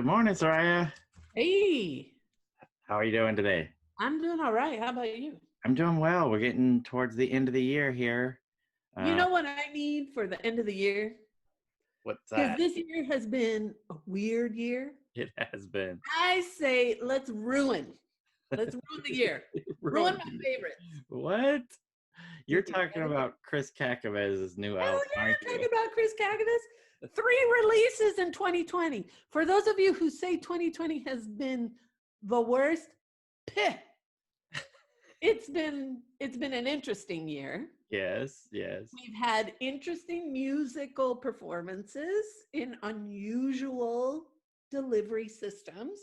Good morning, Soraya. Hey, How are you doing today? I'm doing all right. How about you? I'm doing well. We're getting towards the end of the year here. You Uh, know what I need for the end of the year? what's Because that? this year has been a weird year. It has been. I say let's ruin. Let's ruin the year. Ruin my favorites. What? You're Think talking ready? about Chris Cacavas' new Hell album, yeah, aren't I'm you? talking about Chris Cacavas. 3 releases in 2020. For those of you who say 2020 has been the worst, peh. It's been an interesting year. Yes, yes. We've had interesting musical performances in unusual delivery systems,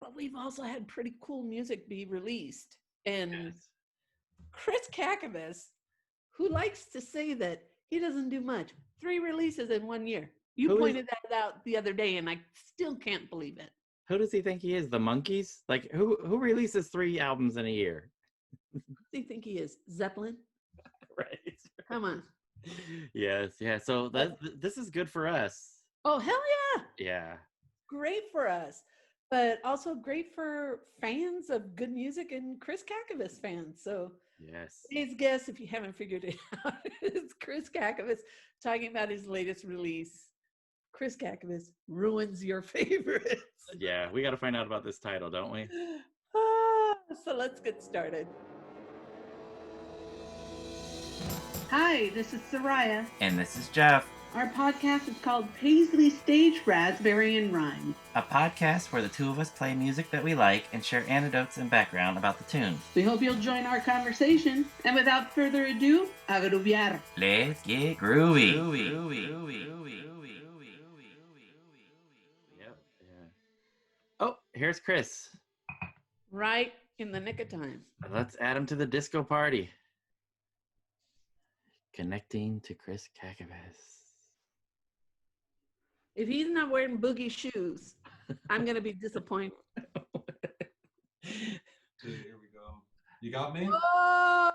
but we've also had pretty cool music be released. And Yes. Chris Cacavas, who likes to say that he doesn't do much, 3 releases in 1 year. You Who is? pointed that out the other day, and I still can't believe it. Who does he think he is? The Monkees? Like who releases 3 albums in a year? Who do you think he is? Zeppelin? Right. Come on. Yes, yeah. So this is good for us. Oh, hell yeah. Yeah. Great for us, but also great for fans of good music and Chris Cacavas fans. So Yes. today's guest, if you haven't figured it out, is Chris Cacavas talking about his latest release. Chris Cacavas ruins your favorites. Yeah, we got to find out about this title, don't we? So let's get started. Hi, this is Soraya. And this is Jeff. Our podcast is called Paisley Stage Raspberry and Rhyme. A podcast where the two of us play music that we like and share anecdotes and background about the tunes. We hope you'll join our conversation. And without further ado, a groovear. Let's get groovy. Yep. Yeah. Oh, here's Chris. Right in the nick of time. Let's add him to the disco party. Connecting to Chris Cacavas. If he's not wearing boogie shoes, I'm going to be disappointed. Here we go. You got me? Oh,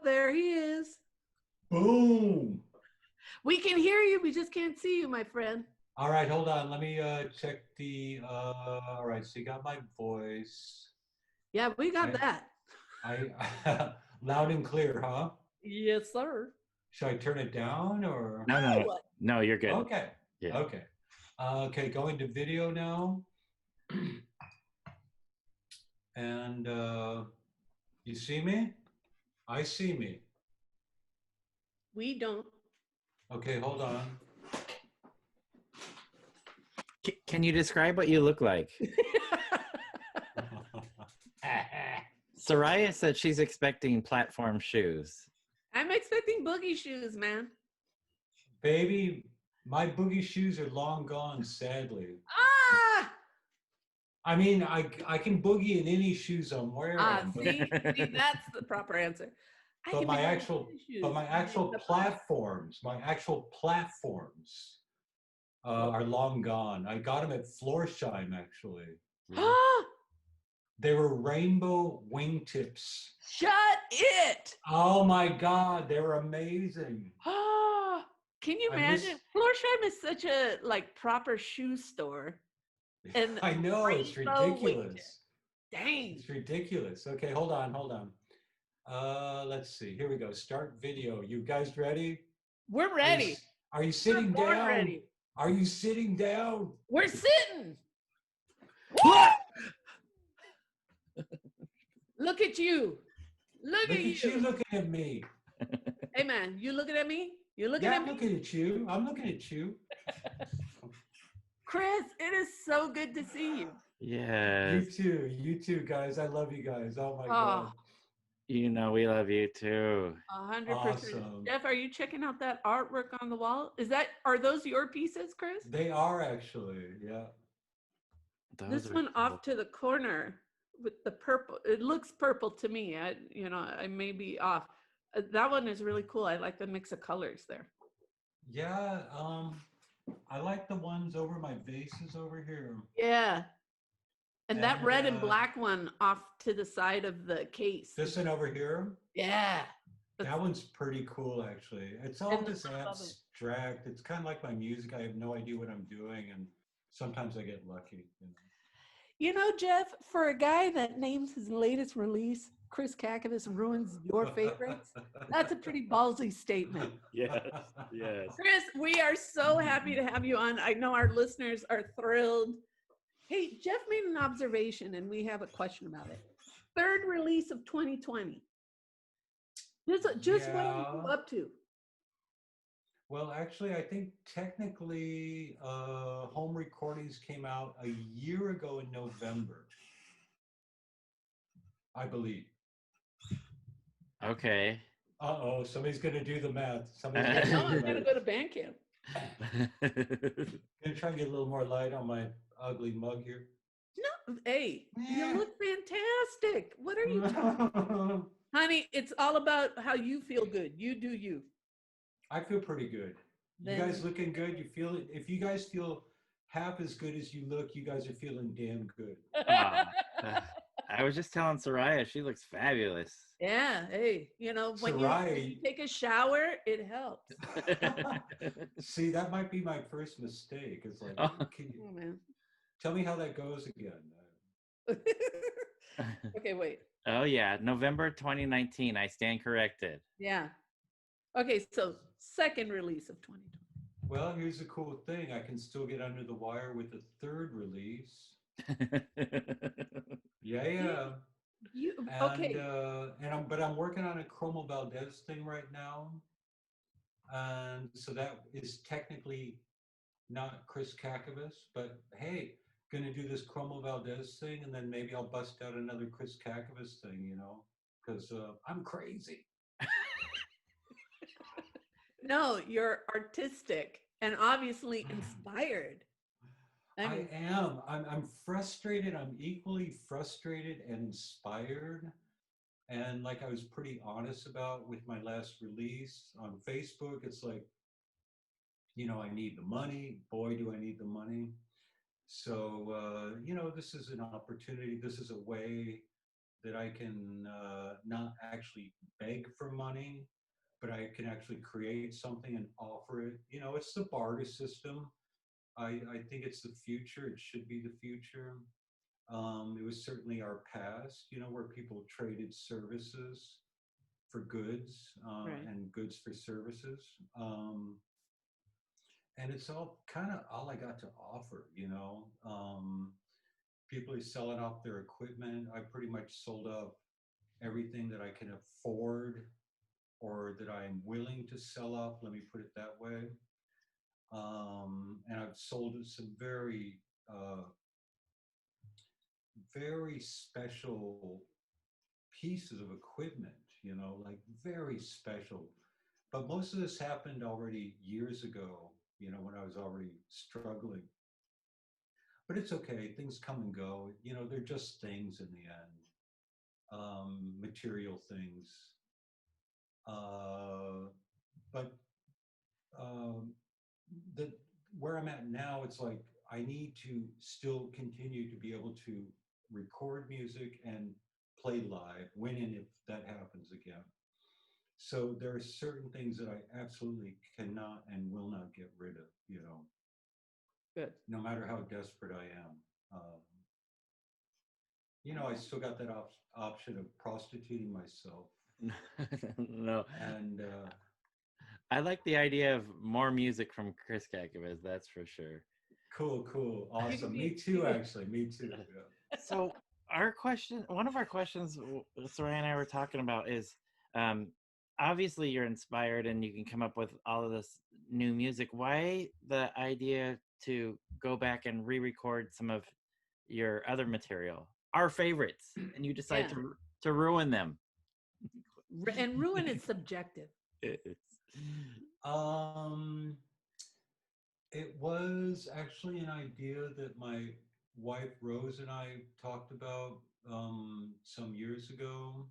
there he is. Boom. We can hear you. We just can't see you, my friend. All right, hold on. Let me check the. All right, so you got my voice. Yeah, we got that. I loud and clear, huh? Yes, sir. Should I turn it down or? No, you're good. Okay. Yeah. Okay. Okay, going to video now. And you see me? I see me. We don't. Okay, hold on. Can you describe what you look like? Soraya said she's expecting platform shoes. I'm expecting boogie shoes, man. Baby, my boogie shoes are long gone, sadly. Ah! I mean, I can boogie in any shoes I'm wearing. See, that's the proper answer. But my actual platforms are long gone. I got them at Florsheim, actually. They were rainbow wingtips. Shut it! Oh my God, they were amazing. Can you imagine? Florsheim is such a proper shoe store. And I know, it's ridiculous. Dang. It's ridiculous. Okay, hold on. Let's see. Here we go. Start video. You guys ready? We're ready. Are you sitting We're down? ready. Are you sitting down? We're sitting. Look at you. Look at you looking at me. Hey man, you looking at me? You looking Yeah, at me? I'm looking at you. I'm looking at you. Chris, it is so good to see you. Yes. You too, guys. I love you guys. Oh my God. You know we love you too. 100%. Awesome. Jeff, are you checking out that artwork on the wall? Are those your pieces, Chris? They are actually, yeah. This one off to the corner with the purple. It looks purple to me. I may be off. That one is really cool. I like the mix of colors there. Yeah, I like the ones over my vases over here. Yeah. And that red and black one off to the side of the case. This one over here? Yeah. That one's pretty cool, actually. It's all this abstract. It's kind of like my music. I have no idea what I'm doing. And sometimes I get lucky. You know, Jeff, for a guy that names his latest release, Chris Cacavas ruins your favorites, that's a pretty ballsy statement. Yes, yes. Chris, we are so happy to have you on. I know our listeners are thrilled. Hey, Jeff made an observation and we have a question about it. Third release of 2020. Just what are you Yeah. up to? Well, actually, I think technically home recordings came out a year ago in November, I believe. Okay. Uh-oh, somebody's going to do the math. Somebody's I going know, to I'm do going to the go to Bandcamp. math. Going to try and get a little more light on my ugly mug here. No, hey, you Yeah. look fantastic. What are you talking? Honey, it's all about how you feel good. You do you. I feel pretty good. You Then- guys looking good? You feel it? If you guys feel half as good as you look, you guys are feeling damn good. Aw. I was just telling Soraya, she looks fabulous. Yeah, hey, you know, when you Sarai. take a shower, it helps. See, that might be my first mistake. It's like, Oh. can you Oh, man. tell me how that goes again? Okay, wait. Oh yeah, November 2019. I stand corrected. Yeah. Okay, so second release of 2020. Well, here's the cool thing. I can still get under the wire with the third release. Yeah. You And, okay? but I'm working on a Chromo Valdez thing right now. And so that is technically not Chris Cacavas, but hey, gonna do this Chromo Valdez thing, and then maybe I'll bust out another Chris Cacavas thing, you know, because I'm crazy. No, you're artistic and obviously inspired. I mean, I am. I'm frustrated. I'm equally frustrated and inspired. And like I was pretty honest about with my last release on Facebook, it's like, you know, I need the money. Boy, do I need the money. So, you know, this is an opportunity. This is a way that I can not actually beg for money, but I can actually create something and offer it. You know, it's the barter system. I think it's the future. It should be the future. It was certainly our past, you know, where people traded services for goods Right. and goods for services. And it's all kind of all I got to offer, you know. People are selling off their equipment. I pretty much sold off everything that I can afford or that I am willing to sell off. Let me put it that way. And I've sold some very special pieces of equipment, you know, like very special. But most of this happened already years ago, you know, when I was already struggling. But it's okay. Things come and go. You know, they're just things in the end, material things. But the where I'm at now, it's like I need to still continue to be able to record music and play live when and if that happens again. So there are certain things that I absolutely cannot and will not get rid of, you know, good. no matter how desperate I am. You know, I still got that option of prostituting myself. No, And I like the idea of more music from Chris Cacavas. That's for sure. cool, awesome. be- Me too, actually. Me too. Yeah. So one of our questions, Soraya and I were talking about is, obviously you're inspired and you can come up with all of this new music. Why the idea to go back and re-record some of your other material, our favorites, and you decide Yeah. to ruin them? And ruin is subjective. It was actually an idea that my wife Rose and I talked about some years ago.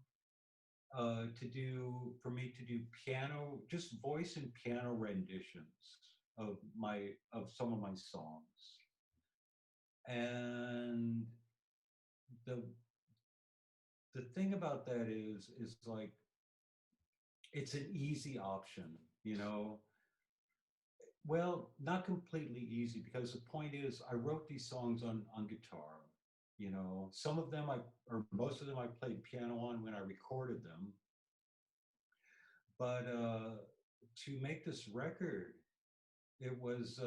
For me to do piano, just voice and piano renditions of some of my songs. And the the thing about that is like it's an easy option, you know. Well, not completely easy because the point is, I wrote these songs on guitar. You know, some of them or most of them I played piano on when I recorded them. But to make this record, it was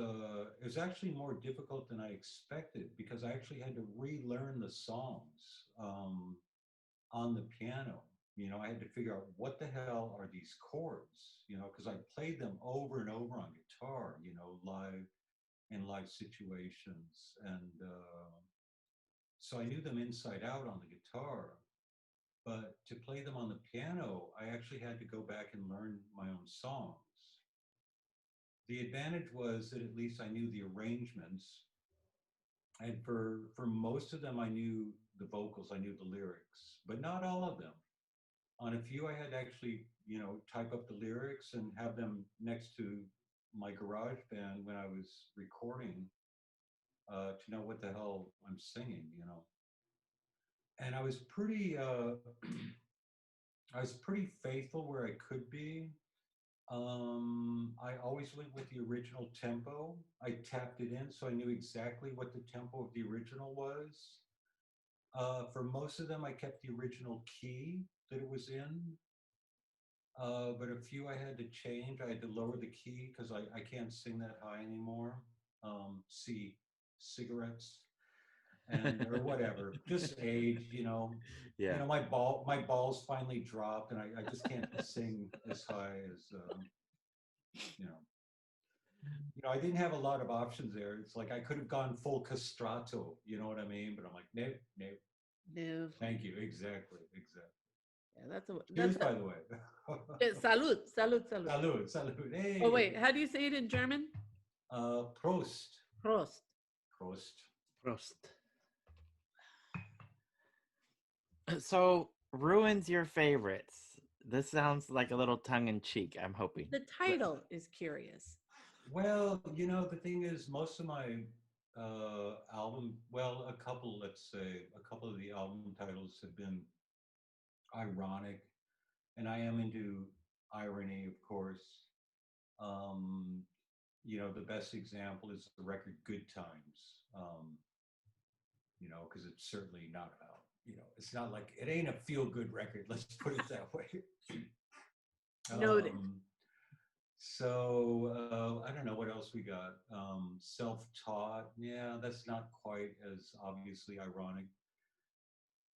actually more difficult than I expected because I actually had to relearn the songs on the piano. You know, I had to figure out what the hell are these chords, you know, because I played them over and over on guitar, you know, live in live situations. And so I knew them inside out on the guitar. But to play them on the piano, I actually had to go back and learn my own songs. The advantage was that at least I knew the arrangements. And for most of them, I knew the vocals, I knew the lyrics, but not all of them. On a few, I had to actually, you know, type up the lyrics and have them next to my garage band when I was recording to know what the hell I'm singing, you know. And I was pretty, I was pretty faithful where I could be. I always went with the original tempo. I tapped it in so I knew exactly what the tempo of the original was. For most of them, I kept the original key that it was in. But a few I had to change. I had to lower the key because I can't sing that high anymore. See cigarettes and or whatever. Just age, you know. You Yeah. know, my balls finally dropped, and I just can't sing as high as you know. You know, I didn't have a lot of options there. It's like I could have gone full castrato, you know what I mean? But I'm like, nope, nope. No. Thank you. Exactly, exactly. Yeah, that's a Cheers, that's by a the way. salud, salud, salud. Salud, salud. Hey. Oh wait, how do you say it in German? Prost. Prost. Prost. Prost. So, ruins your favorites. This sounds like a little tongue in cheek, I'm hoping. The title is curious. Well, you know, the thing is, most of my album, well, a couple, let's say, a couple of the album titles have been ironic, and I am into irony, of course. Um, you know, the best example is the record Good Times, you know, because it's certainly not about, you know, it's not like, it ain't a feel good record, let's put it that way. Noted. So I don't know what else we got. Self-taught, yeah, that's not quite as obviously ironic.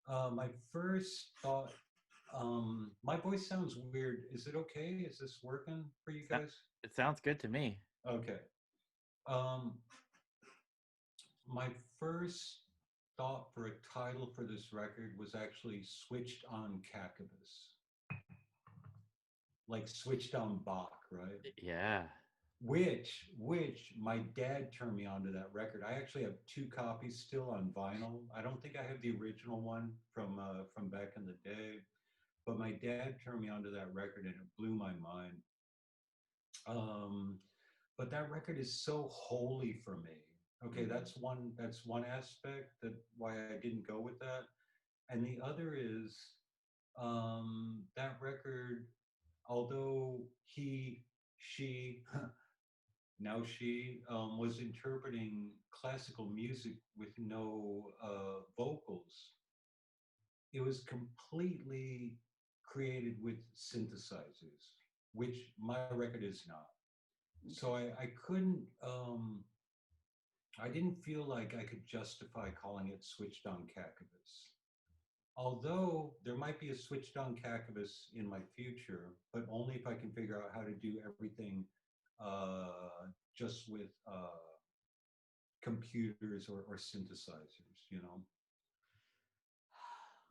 My first thought, my voice sounds weird. Is it okay? Is this working for you guys? It sounds good to me. Okay. Um, my first thought for a title for this record was actually Switched on Cacavas. Like switched on Bach, right? Yeah. Which my dad turned me on to that record. I actually have two copies still on vinyl. I don't think I have the original one from back in the day, but my dad turned me onto that record and it blew my mind. But that record is so holy for me. Okay, that's one aspect that why I didn't go with that, and the other is that record, although she now she was interpreting classical music with no vocals. It was completely created with synthesizers, which my record is not. So I couldn't, I didn't feel like I could justify calling it Switched on Cacavas. Although there might be a Switched on Cacavas in my future, but only if I can figure out how to do everything just with computers or synthesizers, you know?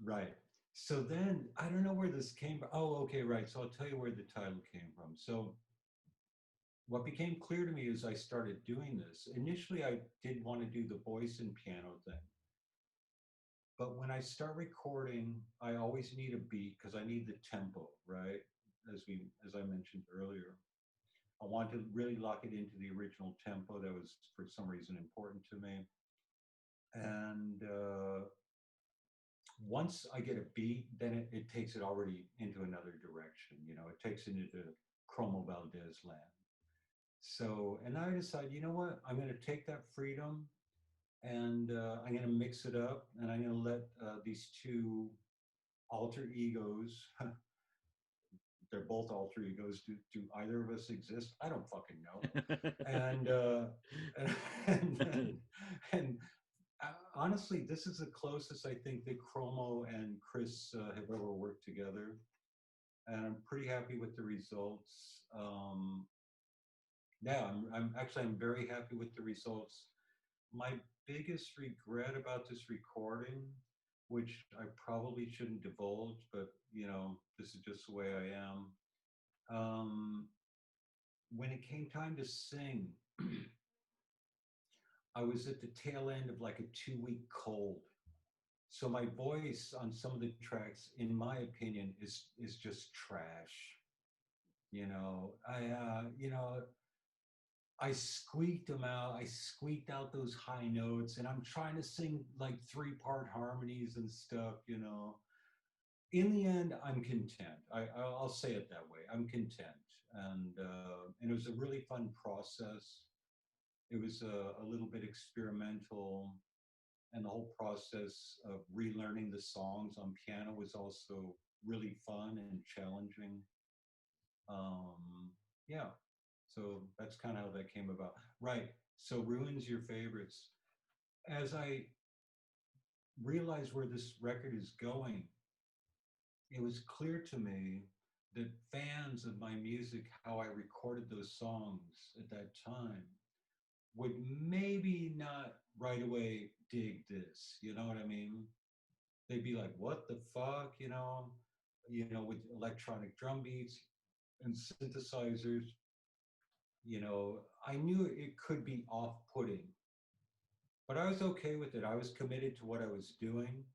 Right. So then I don't know where this came from. Oh, okay, right. So I'll tell you where the title came from. So what became clear to me as I started doing this, initially I did want to do the voice and piano thing. But when I start recording, I always need a beat because I need the tempo, right? As I mentioned earlier. I want to really lock it into the original tempo that was for some reason important to me. And once I get a beat, then it takes it already into another direction. You know, it takes it into Chromo Valdez land. So, and I decided, you know what? I'm going to take that freedom and I'm going to mix it up and I'm going to let these two alter egos, they're both alter egos. Do either of us exist? I don't fucking know. And, and, and honestly, this is the closest I think that Chromo and Chris have ever worked together. And I'm pretty happy with the results. Yeah, I'm very happy with the results. My biggest regret about this recording, which I probably shouldn't divulge, but you know, this is just the way I am. When it came time to sing, I was at the tail end of like a 2-week cold. So my voice on some of the tracks, in my opinion, is just trash. I squeaked them out. I squeaked out those high notes, and I'm trying to sing like 3-part harmonies and stuff. In the end, I'm content. I'll say it that way. I'm content, and it was a really fun process. It was a little bit experimental, and the whole process of relearning the songs on piano was also really fun and challenging. Yeah, so that's kind of how that came about. Right. So ruins your favorites. As I realized where this record is going, it was clear to me that fans of my music, how I recorded those songs at that time, would maybe not right away dig this. You know what I mean? They'd be like, "What the fuck?" With electronic drum beats and synthesizers. I knew it could be off-putting, but I was okay with it. I was committed to what I was doing,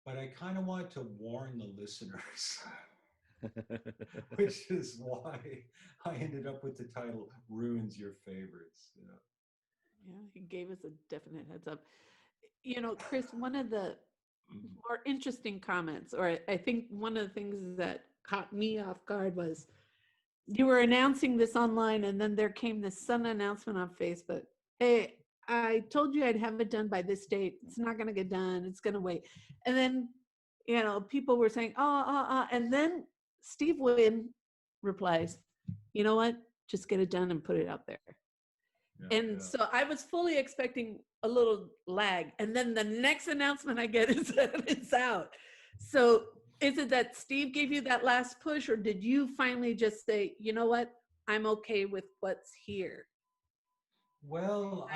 but I kind of wanted to warn the listeners, which is why I ended up with the title "Ruins Your Favorites." Yeah, he gave us a definite heads up. Chris, one of the more interesting comments, or I think one of the things that caught me off guard was you were announcing this online, and then there came this sudden announcement on Facebook. Hey, I told you I'd have it done by this date. It's not going to get done. It's going to wait. And then, people were saying, and then Steve Wynn replies, you know what? Just get it done and put it out there. And so I was fully expecting a little lag. And then the next announcement I get is that it's out. So is it that Steve gave you that last push, or did you finally just say, you know what, I'm okay with what's here? Well,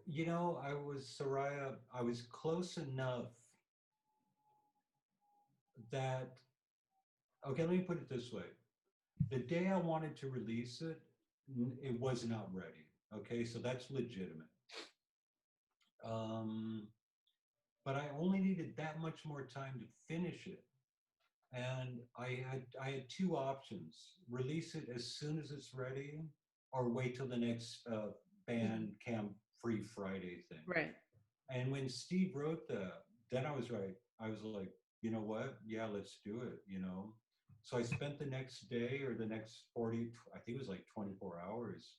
Soraya, I was close enough that, okay, let me put it this way. The day I wanted to release it, it was not ready. Okay, so that's legitimate. But I only needed that much more time to finish it. And I had two options: release it as soon as it's ready, or wait till the next Bandcamp Free Friday thing. Right. And when Steve wrote that, then I was right. I was like, you know what? Yeah, let's do it. So I spent the next day or the next 40, I think it was like 24 hours.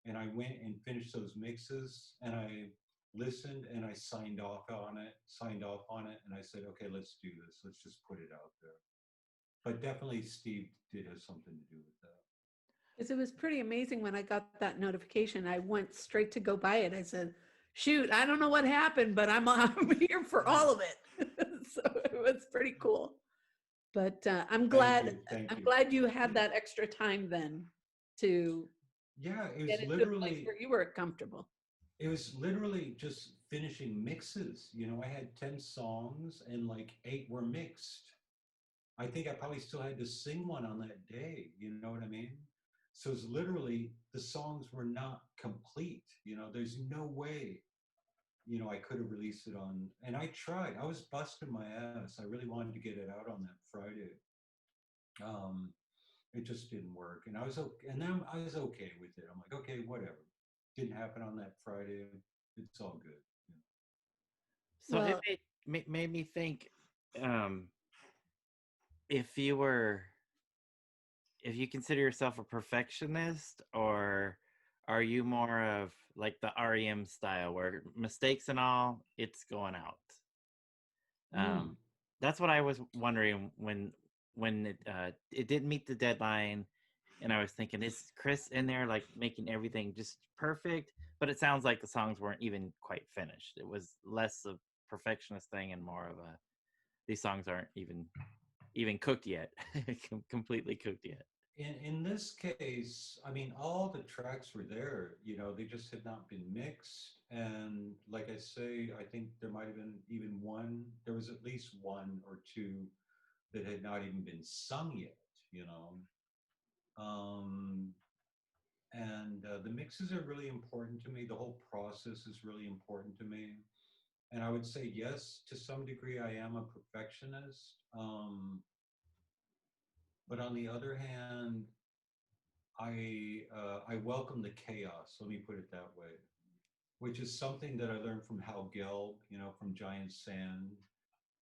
And I went and finished those mixes and I listened and I signed off on it. And I said, okay, let's do this. Let's just put it out there. But definitely Steve did have something to do with that. Because it was pretty amazing when I got that notification. I went straight to go buy it. I said, shoot, I don't know what happened, but I'm here for all of it. So it was pretty cool. But I'm glad you had that extra time then to it was get it to a place where you were comfortable. It was literally just finishing mixes. I had 10 songs and like 8 were mixed. I think I probably still had to sing one on that day. You know what I mean? So it's literally the songs were not complete. There's no way, I could have released it on, and I tried. I was busting my ass. I really wanted to get it out on that Friday. It just didn't work. And I was okay, and then I was okay with it. I'm like, okay, whatever. Didn't happen on that Friday. It's all good. So it made me think, if you consider yourself a perfectionist, or are you more of like the REM style where mistakes and all, it's going out? Mm. That's what I was wondering when it didn't meet the deadline, and I was thinking, is Chris in there like making everything just perfect? But it sounds like the songs weren't even quite finished. It was less of perfectionist thing and more of a these songs aren't even cooked yet, completely cooked yet. In this case, I mean, all the tracks were there. You know, they just had not been mixed. And like I say, I think there might have been even one. There was at least one or two that had not even been sung yet. You know, um, and the mixes are really important to me. The whole process is really important to me. And I would say yes, to some degree, I am a perfectionist. But on the other hand, I welcome the chaos. Let me put it that way, which is something that I learned from Hal Gelb, you know, from Giant Sand.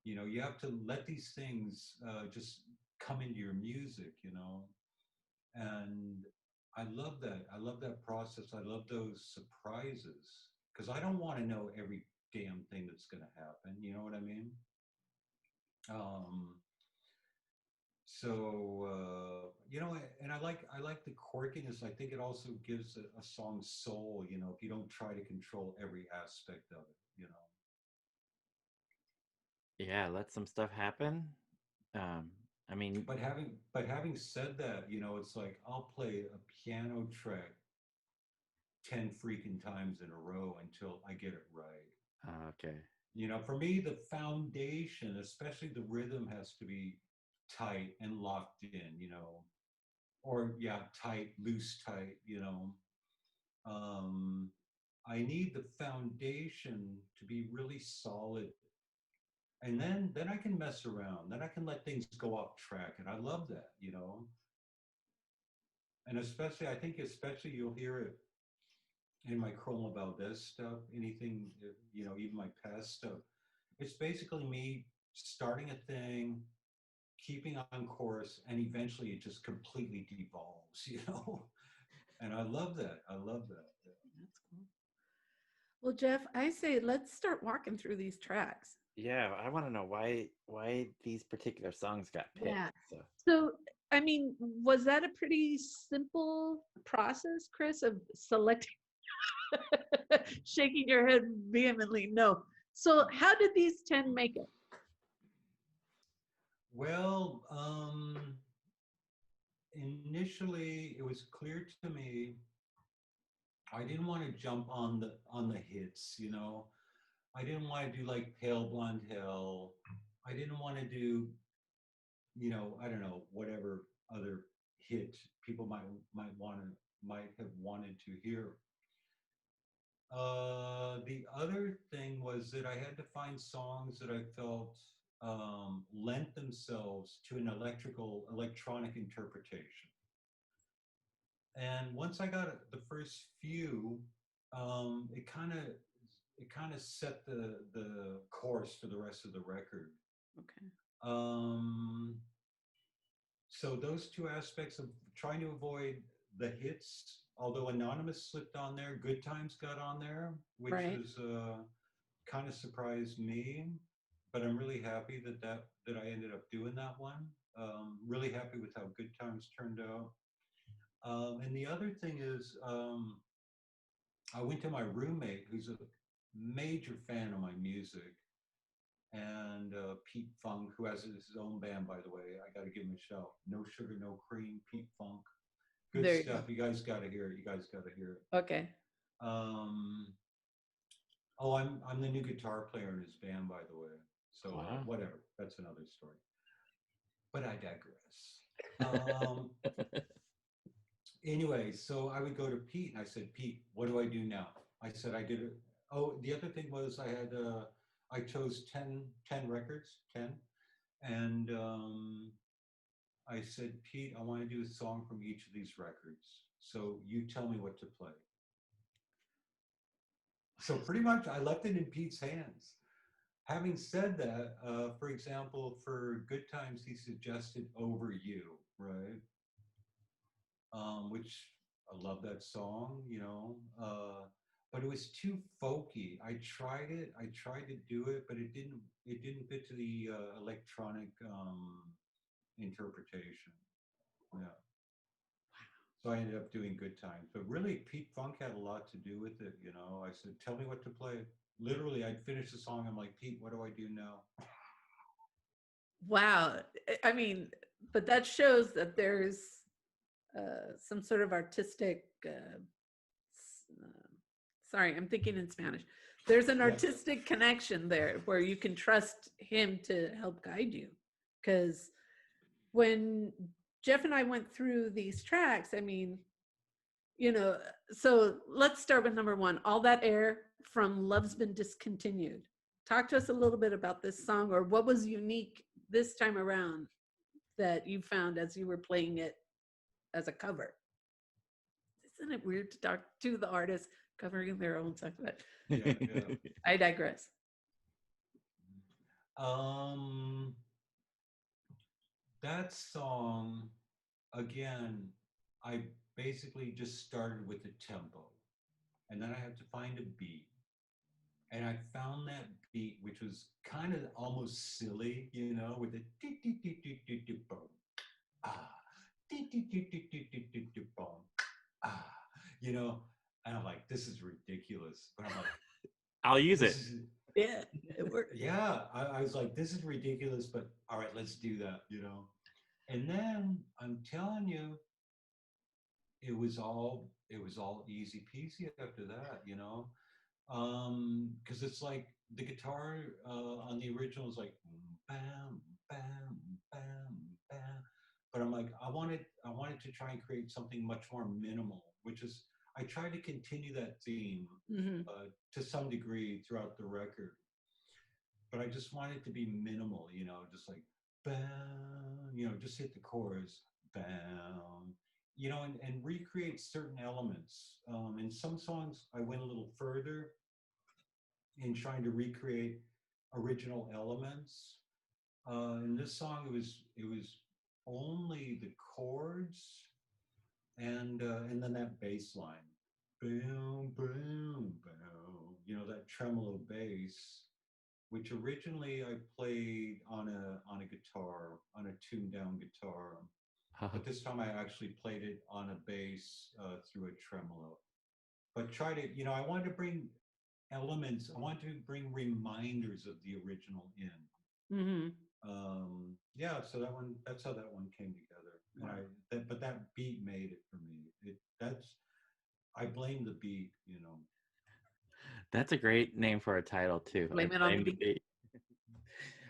You know, you have to let these things just come into your music, you know, and I love that. I love that process. I love those surprises because I don't want to know every damn thing that's going to happen. You know what I mean? Um, you know, and I like the quirkiness. I think it also gives a song soul. You know, if you don't try to control every aspect of it. You know. Yeah, let some stuff happen. Um, I mean, But having said that, you know, it's like I'll play a piano track 10 freaking times in a row until I get it right. okay. You know, for me, the foundation, especially the rhythm, has to be tight and locked in. You know, or yeah, tight, loose, tight. You know, um, I need the foundation to be really solid, and then I can mess around. Then I can let things go off track, and I love that. You know, and especially I think especially you'll hear it in my Chroma Valdez stuff. Anything, you know, even my past stuff. It's basically me starting a thing, keeping on course, and eventually it just completely devolves. You know, and I love that. I love that. That's cool. Well, Jeff, I say let's start walking through these tracks. Yeah, I want to know why these particular songs got picked. Yeah. So So, I mean, was that a pretty simple process, Chris, of selecting, shaking your head vehemently? No. So, how did these 10 make it? Well, initially it was clear to me I didn't want to jump on the hits, you know. I didn't want to do like Pale Blonde Hell. I didn't want to do, you know, I don't know, whatever other hit people might have wanted to hear. The other thing was that I had to find songs that I felt lent themselves to an electronic interpretation. And once I got the first few, it kind of set the course for the rest of the record. Okay. Um, so those two aspects of trying to avoid the hits, although Anonymous slipped on there, Good Times got on there, which Right. was kind of surprised me. But I'm really happy that I ended up doing that one. Really happy with how Good Times turned out. And the other thing is, I went to my roommate, who's a major fan of my music, and Pete Funk, who has his own band, by the way. I got to give him a shout. No Sugar, No Cream, Pete Funk. Good There you stuff. go. You guys got to hear it. You guys got to hear it. Okay. Um, oh, I'm the new guitar player in his band, by the way. So wow. whatever. That's another story. But I digress. Um, Anyway, so I would go to Pete and I said, Pete, what do I do now? I said, I did it. Oh, the other thing was I chose 10 records, 10. And I said, Pete, I want to do a song from each of these records. So you tell me what to play. So pretty much I left it in Pete's hands. Having said that, for example, for Good Times, he suggested Over You, right? Which love that song, but it was too folky. I tried it. I tried to do it, but it didn't fit to the electronic interpretation. Yeah. So I ended up doing Good Times. But really, Pete Funk had a lot to do with it. I said, tell me what to play. Literally, I'd finish the song. I'm like, Pete, what do I do now? Wow. I mean, but that shows that there's some sort of artistic. Sorry, I'm thinking in Spanish. There's an Yeah. artistic connection there where you can trust him to help guide you. Because when Jeff and I went through these tracks, I mean, so let's start with number one, All That Air from Love's Been Discontinued. Talk to us a little bit about this song, or what was unique this time around that you found as you were playing it as a cover. Isn't it weird to talk to the artist covering their own song? But Yeah. I digress. That song, again, I basically just started with the tempo, and then I had to find a beat. And I found that beat, which was kind of almost silly, with the boom, ah, boom, ah, and I'm like, this is ridiculous. But I'm like, I'll use it. Yeah, it worked. Yeah, I was like, this is ridiculous, but all right, let's do that, And then I'm telling you, it was all easy peasy after that, because it's like the guitar on the original is like bam, bam, bam, bam, but I'm like, I wanted to try and create something much more minimal, which is I try to continue that theme to some degree throughout the record, but I just want it to be minimal, just like bam, just hit the chorus, bam, and recreate certain elements. In some songs, I went a little further in trying to recreate original elements. In this song, it was only the chords and then that bass line, boom, boom, boom. That tremolo bass, which originally I played on a guitar, on a tuned down guitar, but this time I actually played it on a bass through a tremolo. But tried it, I wanted to bring elements. I wanted to bring reminders of the original in. Mm-hmm. Yeah, so that's how that one came together. And but that beat made it for me. I blame the beat. That's a great name for a title too. Blame I it on the blame beat.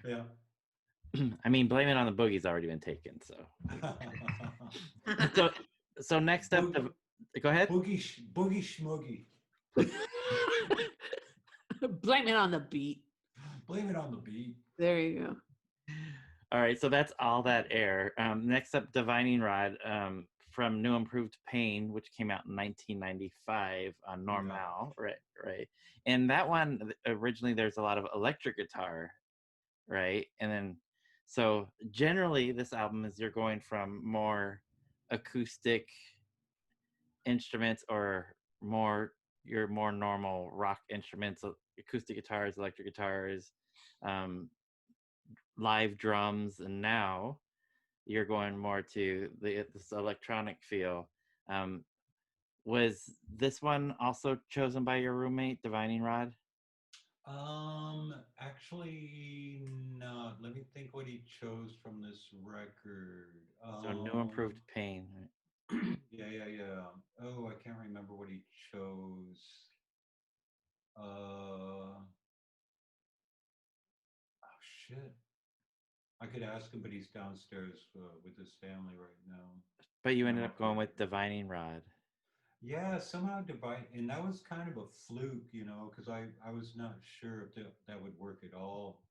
Yeah. I mean, Blame It on the Boogie's already been taken. So next up, go ahead. Boogie Schmoogie. Blame it on the beat. Blame it on the beat. There you go. All right, so that's All That Air. Next up, Divining Rod from New Improved Pain, which came out in 1995 on Normal, right. And that one, originally, there's a lot of electric guitar, right? And then, so generally, this album is you're going from more acoustic instruments or your more normal rock instruments, acoustic guitars, electric guitars, live drums, and now you're going more to this electronic feel. Was this one also chosen by your roommate, Divining Rod? Actually not. Let me think what he chose from this record. So New Improved Pain. Yeah. Oh, I can't remember what he chose. Oh shit. I could ask him, but he's downstairs with his family right now. But you ended up going with Divining Rod. Yeah, somehow Divine, and that was kind of a fluke, because I was not sure if that would work at all.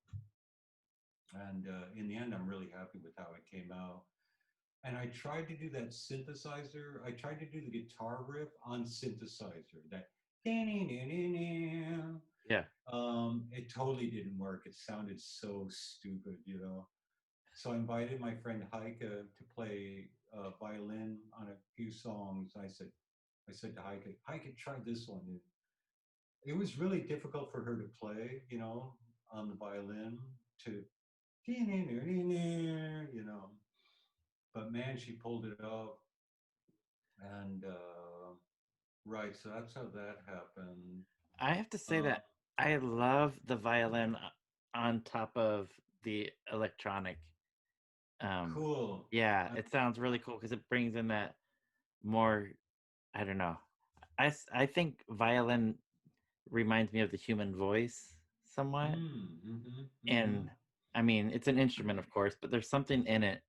And in the end, I'm really happy with how it came out. And I tried to do that synthesizer. I tried to do the guitar riff on synthesizer. That yeah. It totally didn't work. It sounded so stupid, So I invited my friend Heike to play violin on a few songs. I said, I said to Heike, try this one. It was really difficult for her to play, on the violin to, but man, she pulled it off. And right, so that's how that happened. I have to say Uh, that I love the violin on top of the electronic. Um, cool. yeah, I, it sounds really cool because it brings in that more. I don't know. I think violin reminds me of the human voice somewhat, mm-hmm. and I mean it's an instrument, of course, but there's something in it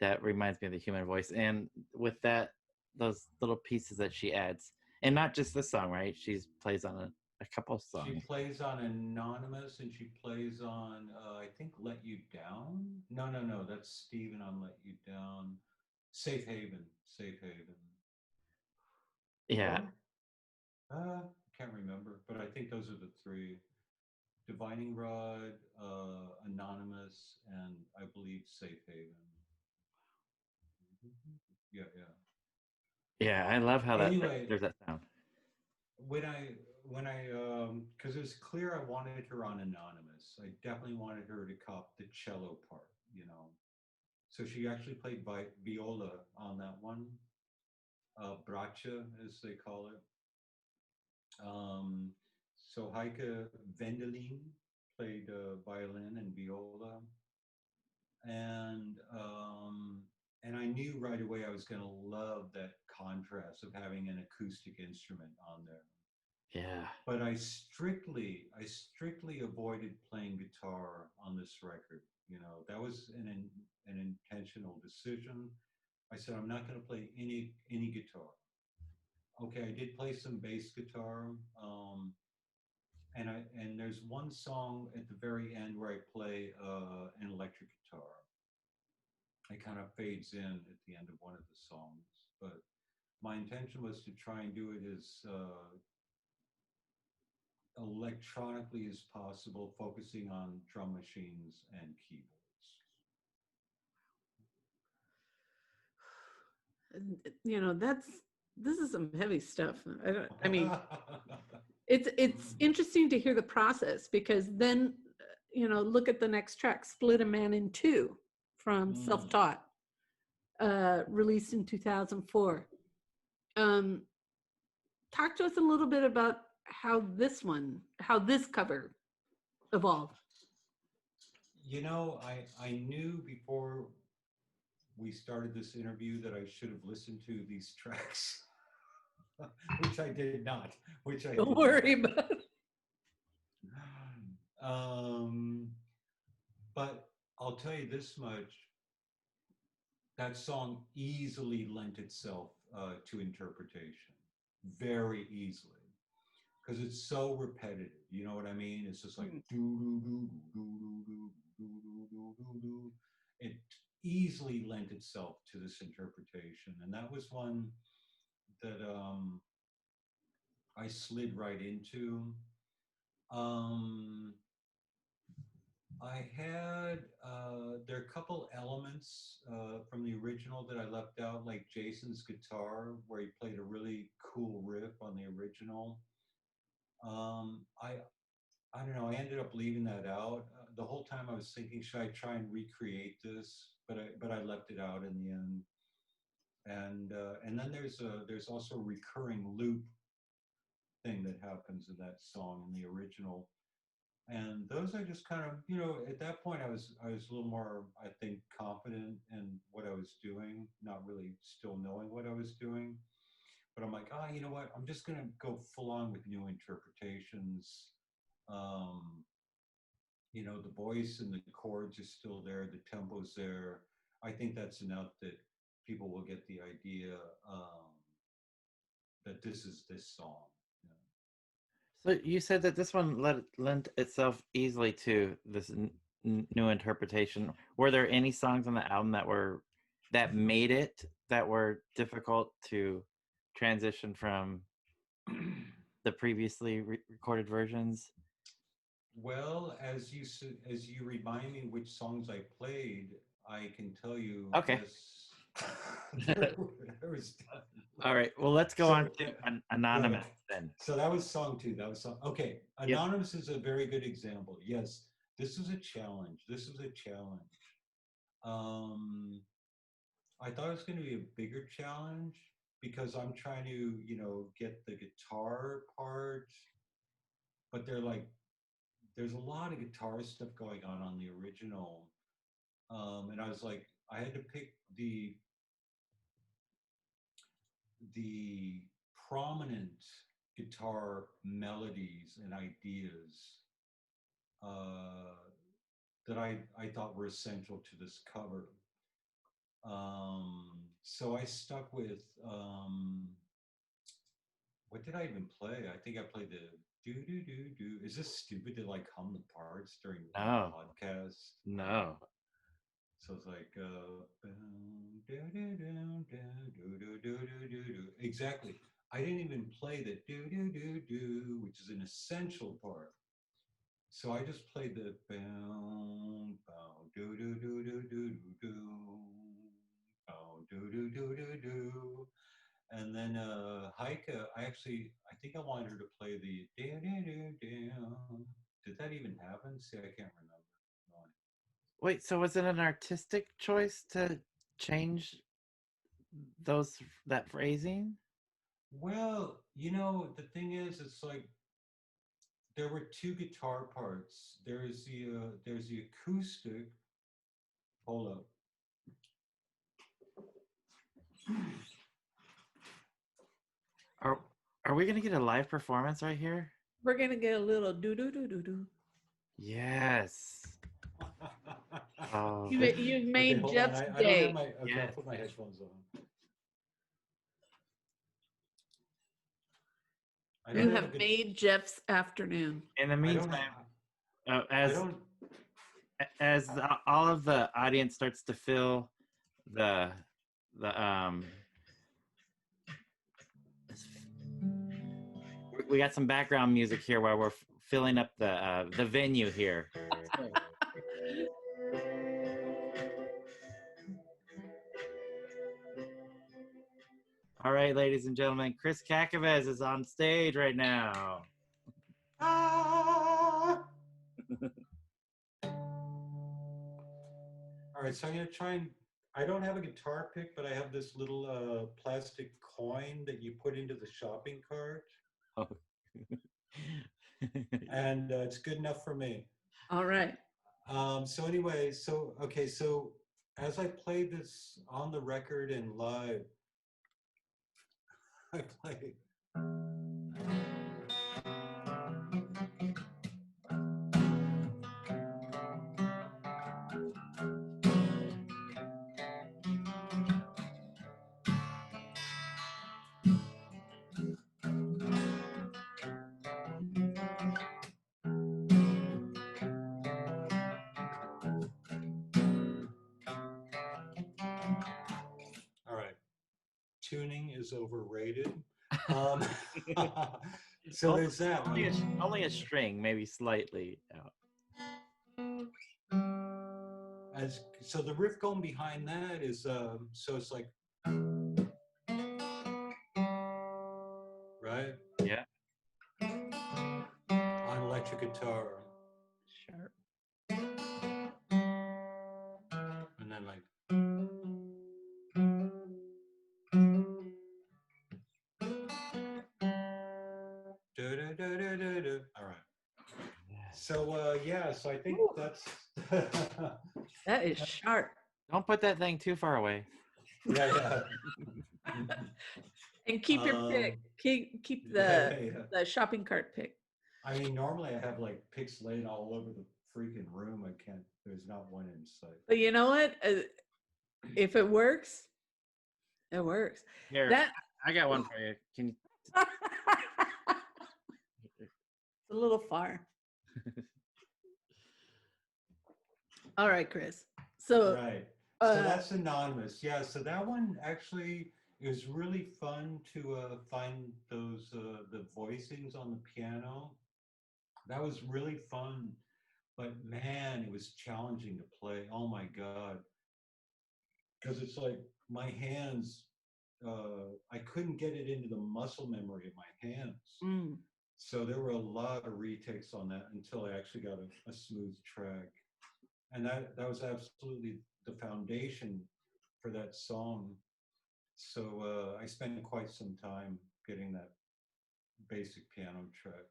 that reminds me of the human voice, and with that, those little pieces that she adds, and not just this song, right? She plays on a couple She songs. plays on Anonymous, and she plays on, I think, Let You Down. No, that's Steven on Let You Down. Safe Haven. Safe Haven. Yeah, Or, can't remember, but I think those are the three. Divining Rod, Anonymous, and I believe Safe Haven. Yeah, yeah. yeah, I love how that Anyway, there's that sound. when I because it was clear I wanted her on Anonymous. I definitely wanted her to cop the cello part. So she actually played viola on that one, bracha as they call it. So Heike Vendelin played violin and viola, and um, and I knew right away I was going to love that contrast of having an acoustic instrument on there. Yeah, But I strictly avoided playing guitar on this record. That was an intentional decision. I said I'm not going to play any guitar. Okay, I did play some bass guitar, and there's one song at the very end where I play an electric guitar. It kind of fades in at the end of one of the songs, but my intention was to try and do it as electronically as possible, focusing on drum machines and keyboards. And, this is some heavy stuff. I mean, it's interesting to hear the process, because then, look at the next track, Split a Man in Two, from Mm. Self-Taught, released in 2004. Talk to us a little bit about how this cover evolved. I knew before we started this interview that I should have listened to these tracks, which I did not. Which I Don't did worry not. about it. Um, but I'll tell you this much: that song easily lent itself to interpretation, very easily, because it's so repetitive. You know what I mean? It's just like do do do do do do do do do do. It easily lent itself to this interpretation, and that was one that I slid right into. Um, I had there are a couple elements from the original that I left out, like Jason's guitar, where he played a really cool riff on the original. I don't know. I ended up leaving that out. The whole time I was thinking, should I try and recreate this? But I left it out in the end. And then there's also a recurring loop thing that happens in that song in the original. And those I just kind of, at that point I was a little more, I think, confident in what I was doing, not really still knowing what I was doing. But I'm like, you know what? I'm just gonna go full on with new interpretations. Um, the voice and the chords are still there, the tempo's there. I think that's enough that people will get the idea that this is this song. so you said that this one lent itself easily to this new interpretation. Were there any songs on the album that made it, that were difficult to transition from the previously recorded versions? Well, as you remind me which songs I played, I can tell you Okay. yes. there, there was All right. Well, let's go So, on to Anonymous right. then. So that was song 2. That was song. Okay. Yep. Anonymous is a very good example. Yes, this is a challenge. This is a challenge. Um, I thought it was going to be a bigger challenge because I'm trying to, get the guitar part, but there's a lot of guitar stuff going on the original. And I was like, I had to pick the prominent guitar melodies and ideas that I thought were essential to this cover. So I stuck with what did I even play? I think I played the do do do do. Is this stupid to like hum the parts during the No. podcast? No. So it's like exactly. I didn't even play the do do do do, which is an essential part. So I just played the bow bow do do do do do do bow do do do do do. And then Heike, I think I wanted her to play the da da da da. Did that even happen? See, I can't remember. Wait, so was it an artistic choice to change that phrasing? Well, the thing is, it's like there were 2 guitar parts. There's the acoustic. Hold up. Are are we gonna get a live performance right here? We're gonna get a little do do do do do. Yes. Oh, You've Okay, made hold on. Jeff's I don't have day. my. Okay, yes. I'll put my headphones on. I You don't have a have good. made Jeff's afternoon. In the I don't meantime, have. I as don't. all of the audience starts to fill the we got some background music here while we're filling up the venue here. All right, ladies and gentlemen, Chris Cacavas is on stage right now. Ah! All right, so I'm gonna try and. I don't have a guitar pick, but I have this little plastic coin that you put into the shopping cart, Oh. and it's good enough for me. All right. So anyway, so as I played this on the record and live, I played. All right, tuning is overrated. Um, so there's that. Only a string, maybe slightly out. So the riff going behind that is so it's like right Yeah. on electric guitar, Sharp. and then like da. All right. So yeah, so I think that's That is sharp. Don't put that thing too far away. yeah. And keep your pick. Keep the shopping cart pick. I mean, normally I have like picks laying all over the freaking room. I can't. There's not one in sight. But you know what? If it works, it works. Here, That I got one for you. Can you? it's a little far. All right, Chris. So Right. So that's anonymous. Yeah. So that one actually it was really fun to find those the voicings on the piano. That was really fun, but man, it was challenging to play. Oh my god, because it's like my hands I couldn't get it into the muscle memory of my hands. Mm. So there were a lot of retakes on that until I actually got a smooth track. And that was absolutely the foundation for that song. So I spent quite some time getting that basic piano track.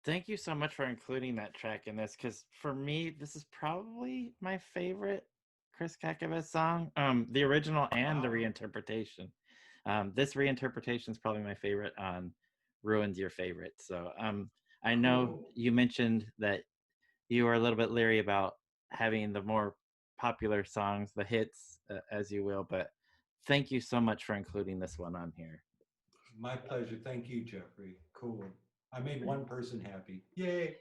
Thank you so much for including that track in this, because for me, this is probably my favorite Chris Cacavas song, the original and the Wow. reinterpretation. This reinterpretation is probably my favorite on Ruins Your Favorite. So I know Cool. you mentioned that you were a little bit leery about having the more popular songs, the hits, as you will, but thank you so much for including this one on here. My pleasure. Thank you, Jeffrey. Cool. I made one person happy. Yay.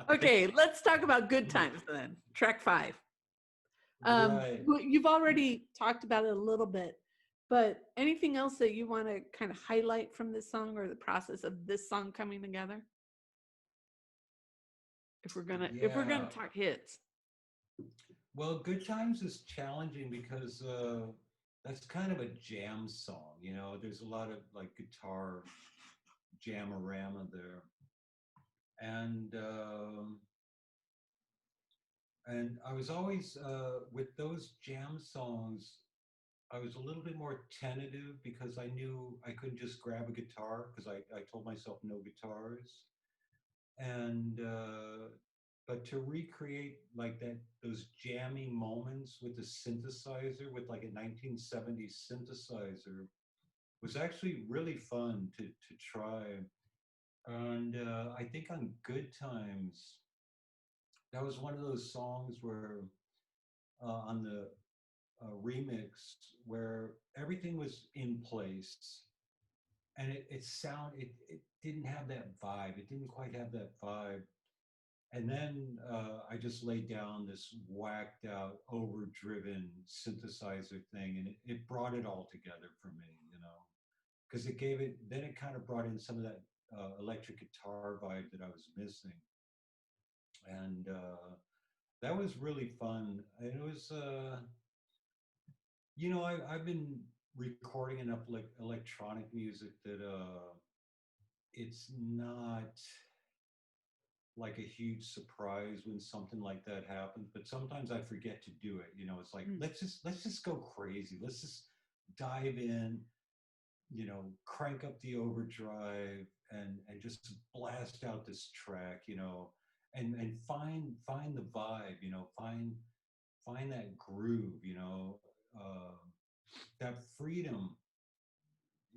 Okay, let's talk about Good Times then. Track 5. Right. You've already talked about it a little bit, but anything else that you want to kind of highlight from this song or the process of this song coming together? If we're gonna Yeah. talk hits. Well, Good Times is challenging because that's kind of a jam song. You know, there's a lot of like guitar jam-a-rama there. And and I was always with those jam songs, I was a little bit more tentative because I knew I couldn't just grab a guitar because I told myself no guitars. And but to recreate like that, those jamming moments with the synthesizer, with like a 1970s synthesizer, was actually really fun to try. And I think on Good Times, that was one of those songs where on the remix where everything was in place, and it didn't have that vibe. It didn't quite have that vibe. And then I just laid down this whacked out, overdriven synthesizer thing, and it brought it all together for me, you know, because then it kind of brought in some of that electric guitar vibe that I was missing. And that was really fun. And it was, I've been recording enough like electronic music that it's not like a huge surprise when something like that happens, but sometimes I forget to do it. You know, it's like let's just go crazy. Let's just dive in, crank up the overdrive and just blast out this track, and find the vibe, find that groove, that freedom,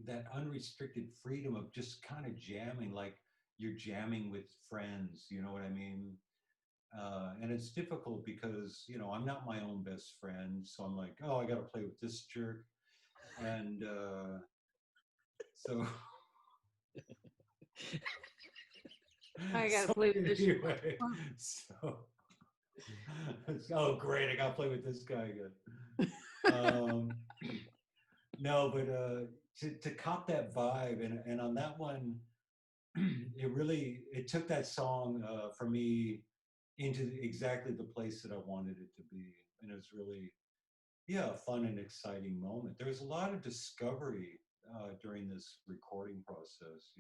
that unrestricted freedom of just kind of jamming like you're jamming with friends, you know what I mean? And it's difficult because, I'm not my own best friend. So I'm like, oh, I got to play with this jerk. And so I gotta so play with this. anyway, so oh great, I gotta play with this guy again. No, but to cop that vibe, and on that one, it took that song for me into exactly the place that I wanted it to be, and it was really, yeah, a fun and exciting moment. There was a lot of discovery during this recording process,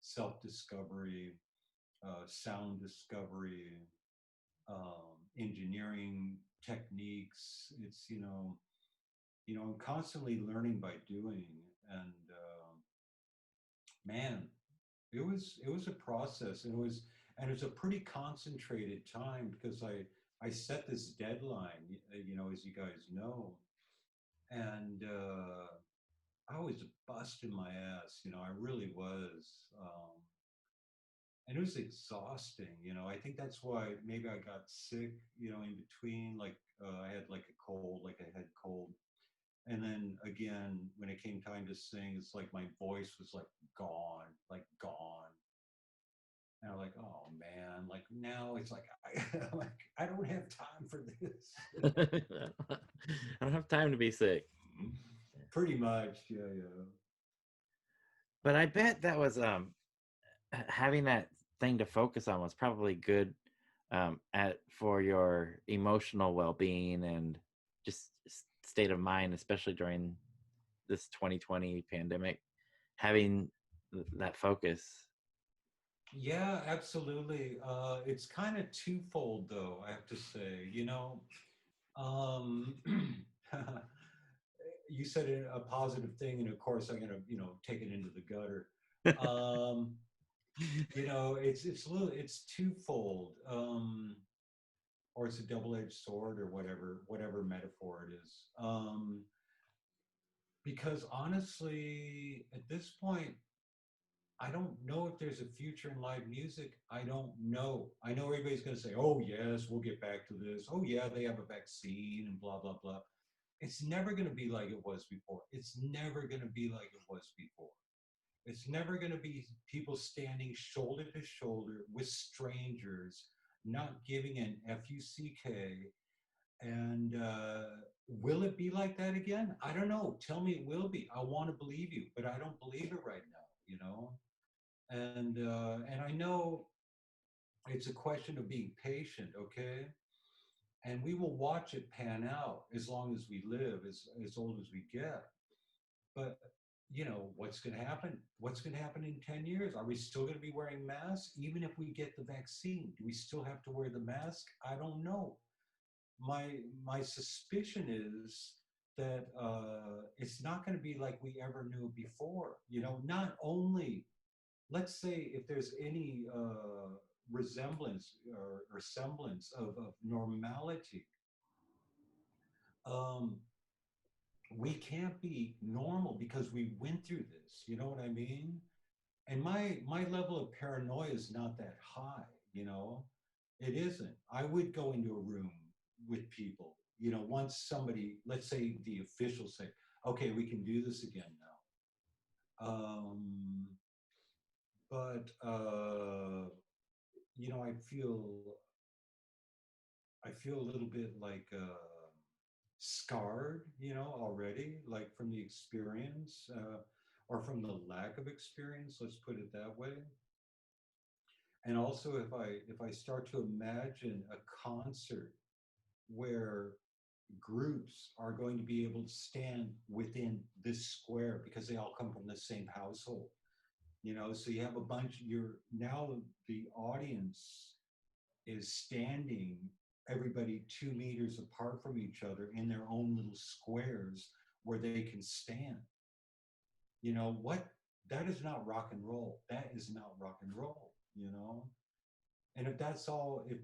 self-discovery, sound discovery, engineering techniques. It's I'm constantly learning by doing, and man, it was a process, and it was a pretty concentrated time because I set this deadline, as you guys know, and I was busting my ass, I really was. And it was exhausting, I think that's why maybe I got sick, in between, like I had like a cold, like a head cold. And then again, when it came time to sing, it's like my voice was like gone. And I'm like, oh man, like now it's like I'm like, I don't have time for this. I don't have time to be sick. Pretty much, yeah. But I bet that was having that thing to focus on was probably good for your emotional well-being and just state of mind, especially during this 2020 pandemic, having that focus. Yeah, absolutely. It's kind of twofold, though, I have to say. Um, you said a positive thing, and of course, I'm gonna, take it into the gutter. Um, it's twofold, or it's a double-edged sword, or whatever metaphor it is. Because honestly, at this point, I don't know if there's a future in live music. I don't know. I know everybody's going to say, oh, yes, we'll get back to this. Oh, yeah, they have a vaccine and blah, blah, blah. It's never going to be like it was before. It's never going to be like it was before. It's never going to be people standing shoulder to shoulder with strangers, not giving an FUCK. And will it be like that again? I don't know. Tell me it will be. I want to believe you, but I don't believe it right now. And I know it's a question of being patient, okay? And we will watch it pan out as long as we live, as old as we get. But what's going to happen? What's going to happen in 10 years? Are we still going to be wearing masks even if we get the vaccine? Do we still have to wear the mask? I don't know. My suspicion is that it's not going to be like we ever knew before. Not only, let's say, if there's any resemblance or semblance of normality, um, we can't be normal because we went through this. You know what I mean? And my level of paranoia is not that high. It isn't. I would go into a room with people. Once somebody, let's say the officials say, "Okay, we can do this again now." But I feel a little bit like scarred, already, like from the experience, or from the lack of experience. Let's put it that way. And also, if I start to imagine a concert where groups are going to be able to stand within this square because they all come from the same household, so you have a bunch, now the audience is standing, everybody 2 meters apart from each other in their own little squares where they can stand. What? That is not rock and roll. That is not rock and roll. And if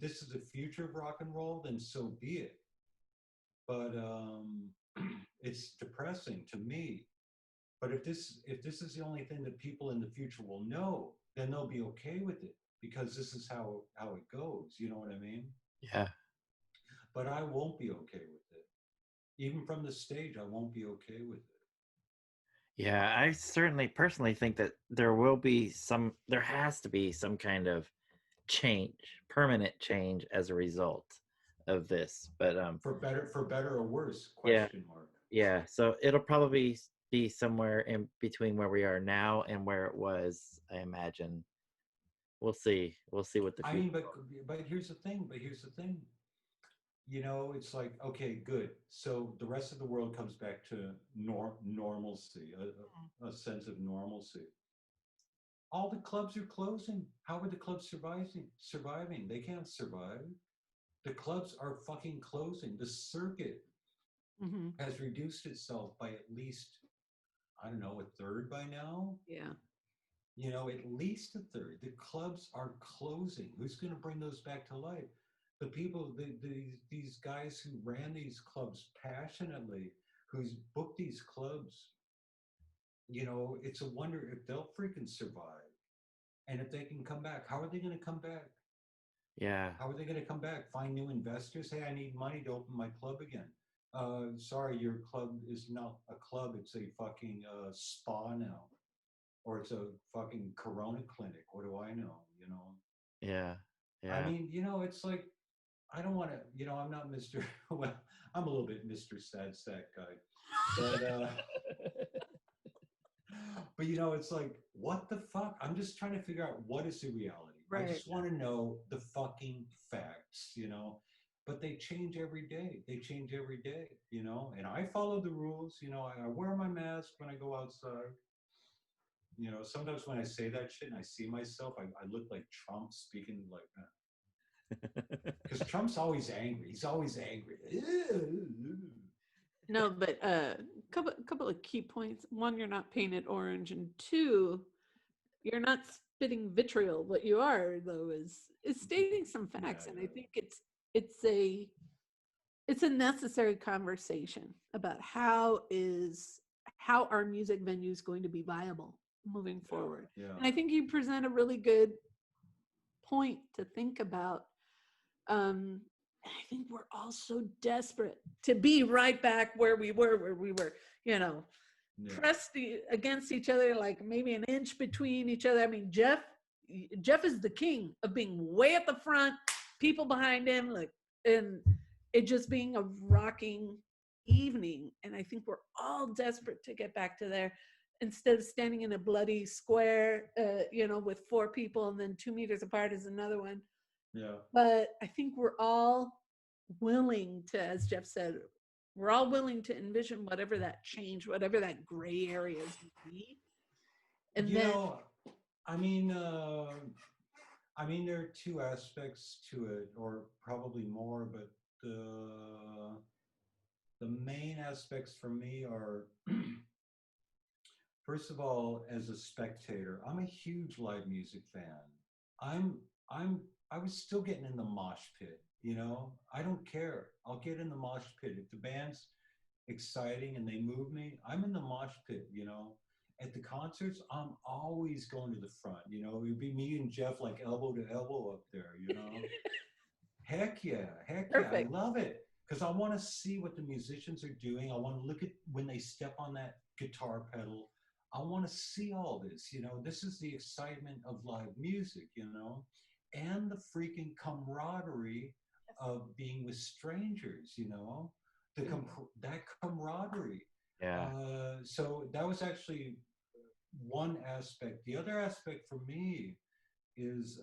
this is the future of rock and roll, then so be it. But it's depressing to me. But if this is the only thing that people in the future will know, then they'll be okay with it because this is how it goes. You know what I mean? Yeah. But I won't be okay with it. Even from the stage, I won't be okay with it. Yeah, I certainly personally think that there has to be some kind of change, permanent change as a result of this. But For better or worse? yeah, Question mark. yeah. So it'll probably be somewhere in between where we are now and where it was, I imagine. We'll see. We'll see what the future. I mean, but here's the thing. It's like, okay, good. So the rest of the world comes back to normalcy, a sense of normalcy. All the clubs are closing. How are the clubs surviving? They can't survive. The clubs are fucking closing. The circuit Mm-hmm. has reduced itself by at least, I don't know, a third by now. Yeah. At least a third. The clubs are closing. Who's going to bring those back to life? The people, these guys who ran these clubs passionately, who's booked these clubs, it's a wonder if they'll freaking survive. And if they can come back, how are they going to come back? Yeah. How are they going to come back? Find new investors? Hey, I need money to open my club again. Sorry, your club is not a club. It's a fucking spa now. Or it's a fucking Corona clinic. What do I know? Yeah. Yeah. I mean, it's like, I don't want to, I'm not Mr. Well, I'm a little bit Mr. Sad Sack guy. But it's like, what the fuck? I'm just trying to figure out what is the reality. Right. I just want to know the fucking facts, but they change every day. They change every day, and I follow the rules. I wear my mask when I go outside. Sometimes when I say that shit and I see myself, I look like Trump speaking like that. Because Trump's always angry. He's always angry. No, but couple of key points. One, you're not painted orange, and two, you're not spitting vitriol. What you are, though, is stating some facts, and I think it's a necessary conversation about how our music venue is going to be viable moving forward. Yeah. And I think you present a really good point to think about. I think we're all so desperate to be right back where we were, pressed against each other, like maybe an inch between each other. I mean, Jeff is the king of being way at the front, people behind him, and it just being a rocking evening. And I think we're all desperate to get back to there instead of standing in a bloody square, with 4 people and then 2 meters apart is another one. Yeah. But I think we're all willing to, as Jeff said, we're all willing to envision whatever that change, whatever that gray area is going to be. And there are 2 aspects to it, or probably more, but the main aspects for me are, first of all, as a spectator, I'm a huge live music fan. I was still getting in the mosh pit, I don't care. I'll get in the mosh pit. If the band's exciting and they move me, I'm in the mosh pit, At the concerts, I'm always going to the front, it would be me and Jeff like elbow to elbow up there, Heck yeah. I love it. Because I want to see what the musicians are doing. I want to look at when they step on that guitar pedal. I want to see all this, This is the excitement of live music, and the freaking camaraderie of being with strangers, that camaraderie. Yeah. So that was actually one aspect. The other aspect for me is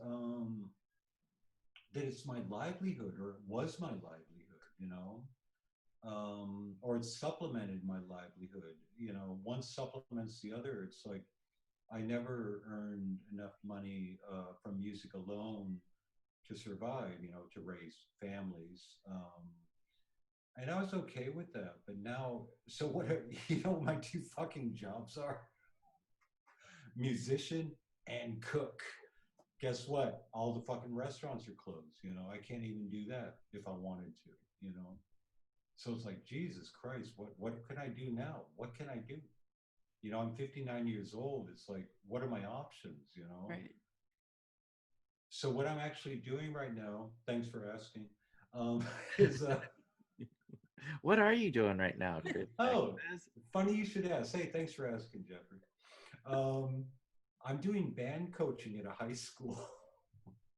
that it's my livelihood, or it was my livelihood, or it supplemented my livelihood. One supplements the other. It's like I never earned enough money from music alone to survive, to raise families. And I was okay with that. But now, so what, what my 2 fucking jobs are? Musician and cook. Guess what? All the fucking restaurants are closed. I can't even do that if I wanted to, So it's like, Jesus Christ, what can I do now? What can I do? I'm 59 years old. It's like, what are my options, right. So what I'm actually doing right now, thanks for asking, is What are you doing right now, Chris? Oh, funny you should ask. Hey, thanks for asking, Jeffrey. I'm doing band coaching at a high school.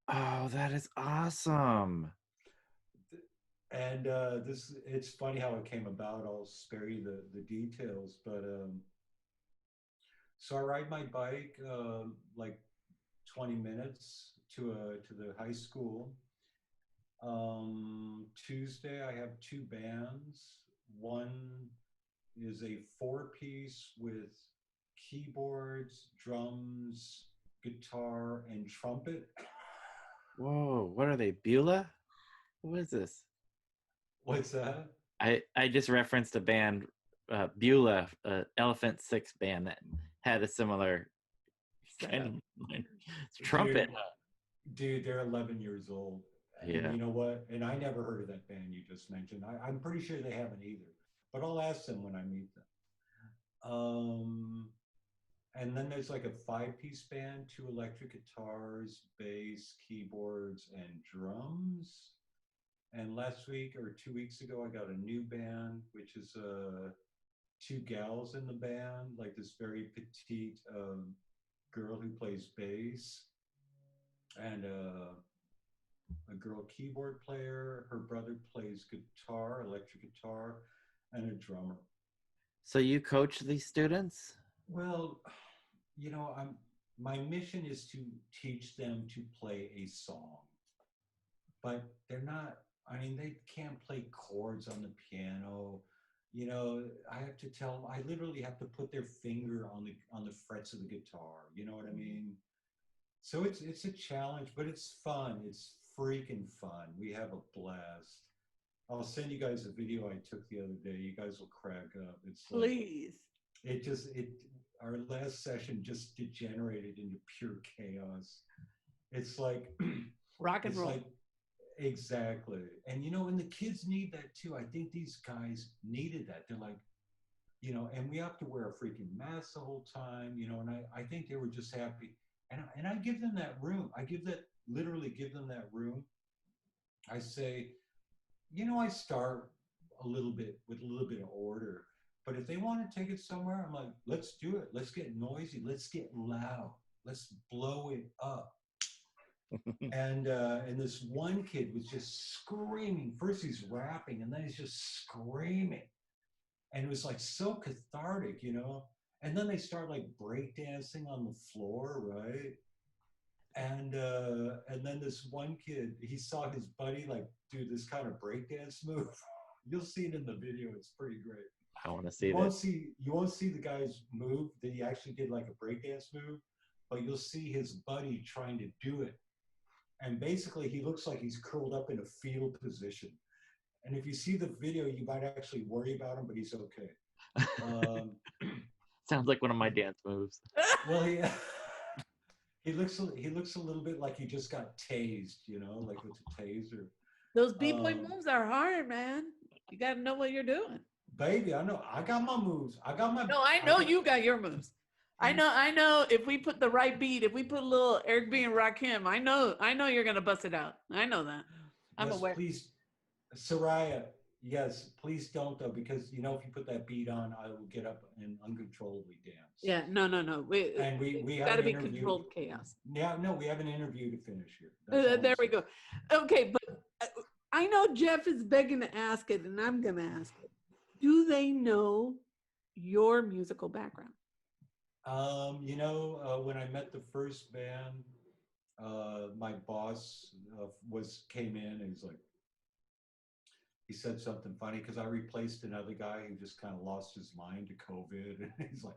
Oh, that is awesome. And it's funny how it came about. I'll spare you the details, but so I ride my bike like 20 minutes to the high school. Tuesday I have 2 bands. One is a 4-piece with keyboards, drums, guitar, and trumpet. Whoa, what are they, Beulah? What is this? What's that? I just referenced a band, Beulah, Elephant Six band that had a similar kind of trumpet. Dude, they're 11 years old. Yeah. And you know what? And I never heard of that band you just mentioned. I'm pretty sure they haven't either. But I'll ask them when I meet them. And then there's like a 5-piece band, 2 electric guitars, bass, keyboards, and drums. And last week or 2 weeks ago, I got a new band, which is 2 gals in the band, like this very petite girl who plays bass, and a girl keyboard player. Her brother plays guitar, electric guitar, and a drummer. So you coach these students? Well, my mission is to teach them to play a song, but they're not I mean, they can't play chords on the piano. You know, I have to tell them, I literally have to put their finger on the frets of the guitar. You know what I mean? So it's a challenge, but it's fun. It's freaking fun. We have a blast. I'll send you guys a video I took the other day. You guys will crack up. It's like Please. it our last session just degenerated into pure chaos. It's like Rock and it's roll. like exactly. And you know, and the kids need that too. I think these guys needed that. They're like, you know, and we have to wear a freaking mask the whole time, you know, and I think they were just happy. And I give them that room. I give that literally give them that room. I say, you know, I start a little bit with a little bit of order. But if they want to take it somewhere, I'm like, let's do it. Let's get noisy. Let's get loud. Let's blow it up. And this one kid was just screaming. First he's rapping, and then he's just screaming, and it was like so cathartic, you know. And then they start like breakdancing on the floor, right? And then this one kid, he saw his buddy like do this kind of breakdance move. You'll see it in the video. It's pretty great. I want to see this. You won't see the guy's move that he actually did like a breakdance move, but you'll see his buddy trying to do it. And basically, he looks like he's curled up in a fetal position. And if you see the video, you might actually worry about him, but he's okay. Sounds like one of my dance moves. Well, he looks a little bit like he just got tased, you know, like with a taser. Those b-boy moves are hard, man. You got to know what you're doing. Baby, I know. I got my moves. I got my. No, I know you got your moves. I know if we put the right beat, if we put a little Eric B and Rakim, I know you're gonna bust it out. I know that. I'm Yes, aware. please, Soraya. Yes, please don't though, because you know if you put that beat on, I will get up and uncontrollably dance. Yeah, no. We have got to an be interview. controlled chaos. Yeah, no, we have an interview to finish here. That's all There I'm we go. Okay, but I know Jeff is begging to ask it, and I'm gonna ask it. Do they know your musical background? You know, when I met the first band, my boss came in and he said something funny because I replaced another guy who just kind of lost his mind to COVID, and he's like,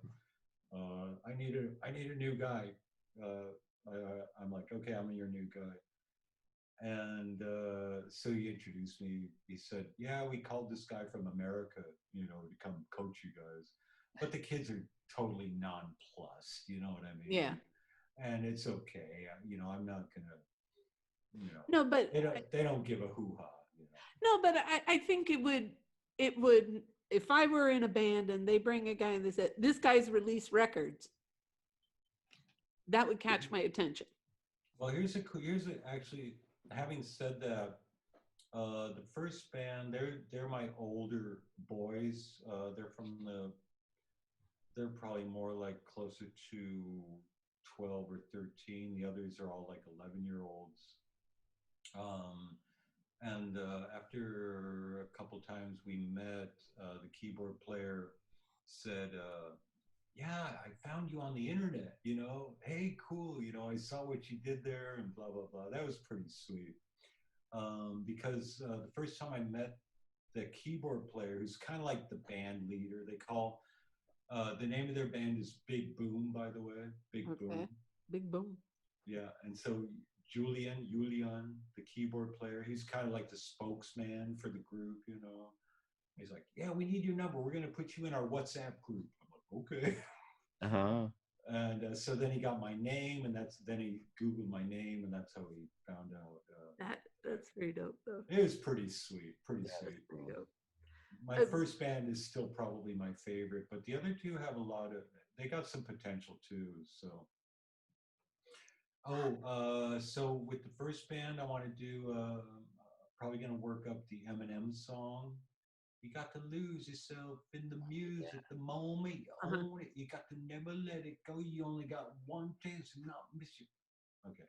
I need a new guy. I'm like, okay, I'm your new guy. And so he introduced me. He said, yeah, we called this guy from America, you know, to come coach you guys. But the kids are totally nonplussed, you know what I mean? Yeah. And it's okay. You know, I'm not gonna, you know. No, but they don't give a hoo-ha, you know. no, but I think it would if I were in a band and they bring a guy and they said, this guy's released records, that would catch my attention. Well, here's actually, having said that, the first band, they're my older boys. They're probably more like closer to 12 or 13. The others are all like 11-year-olds. And after a couple times we met, the keyboard player said, yeah, I found you on the internet, you know, hey, cool, you know, I saw what you did there and blah, blah, blah. That was pretty sweet. Because the first time I met the keyboard player, who's kind of like the band leader, the name of their band is Big Boom, by the way, Big Boom. Big Boom. Yeah, and so Julian, the keyboard player, he's kind of like the spokesman for the group, you know. He's like, yeah, we need your number. We're going to put you in our WhatsApp group. I'm like, okay. Uh-huh. And so then he got my name, and then he Googled my name, and that's how he found out. That's pretty dope, though. It was pretty sweet, pretty sweet. Pretty dope. My first band is still probably my favorite, but the other two have they got some potential too. So, so with the first band, I want to do, probably going to work up the Eminem song. You got to lose yourself in the music the moment you own it. You got to never let it go. You only got one chance to not miss it. Okay.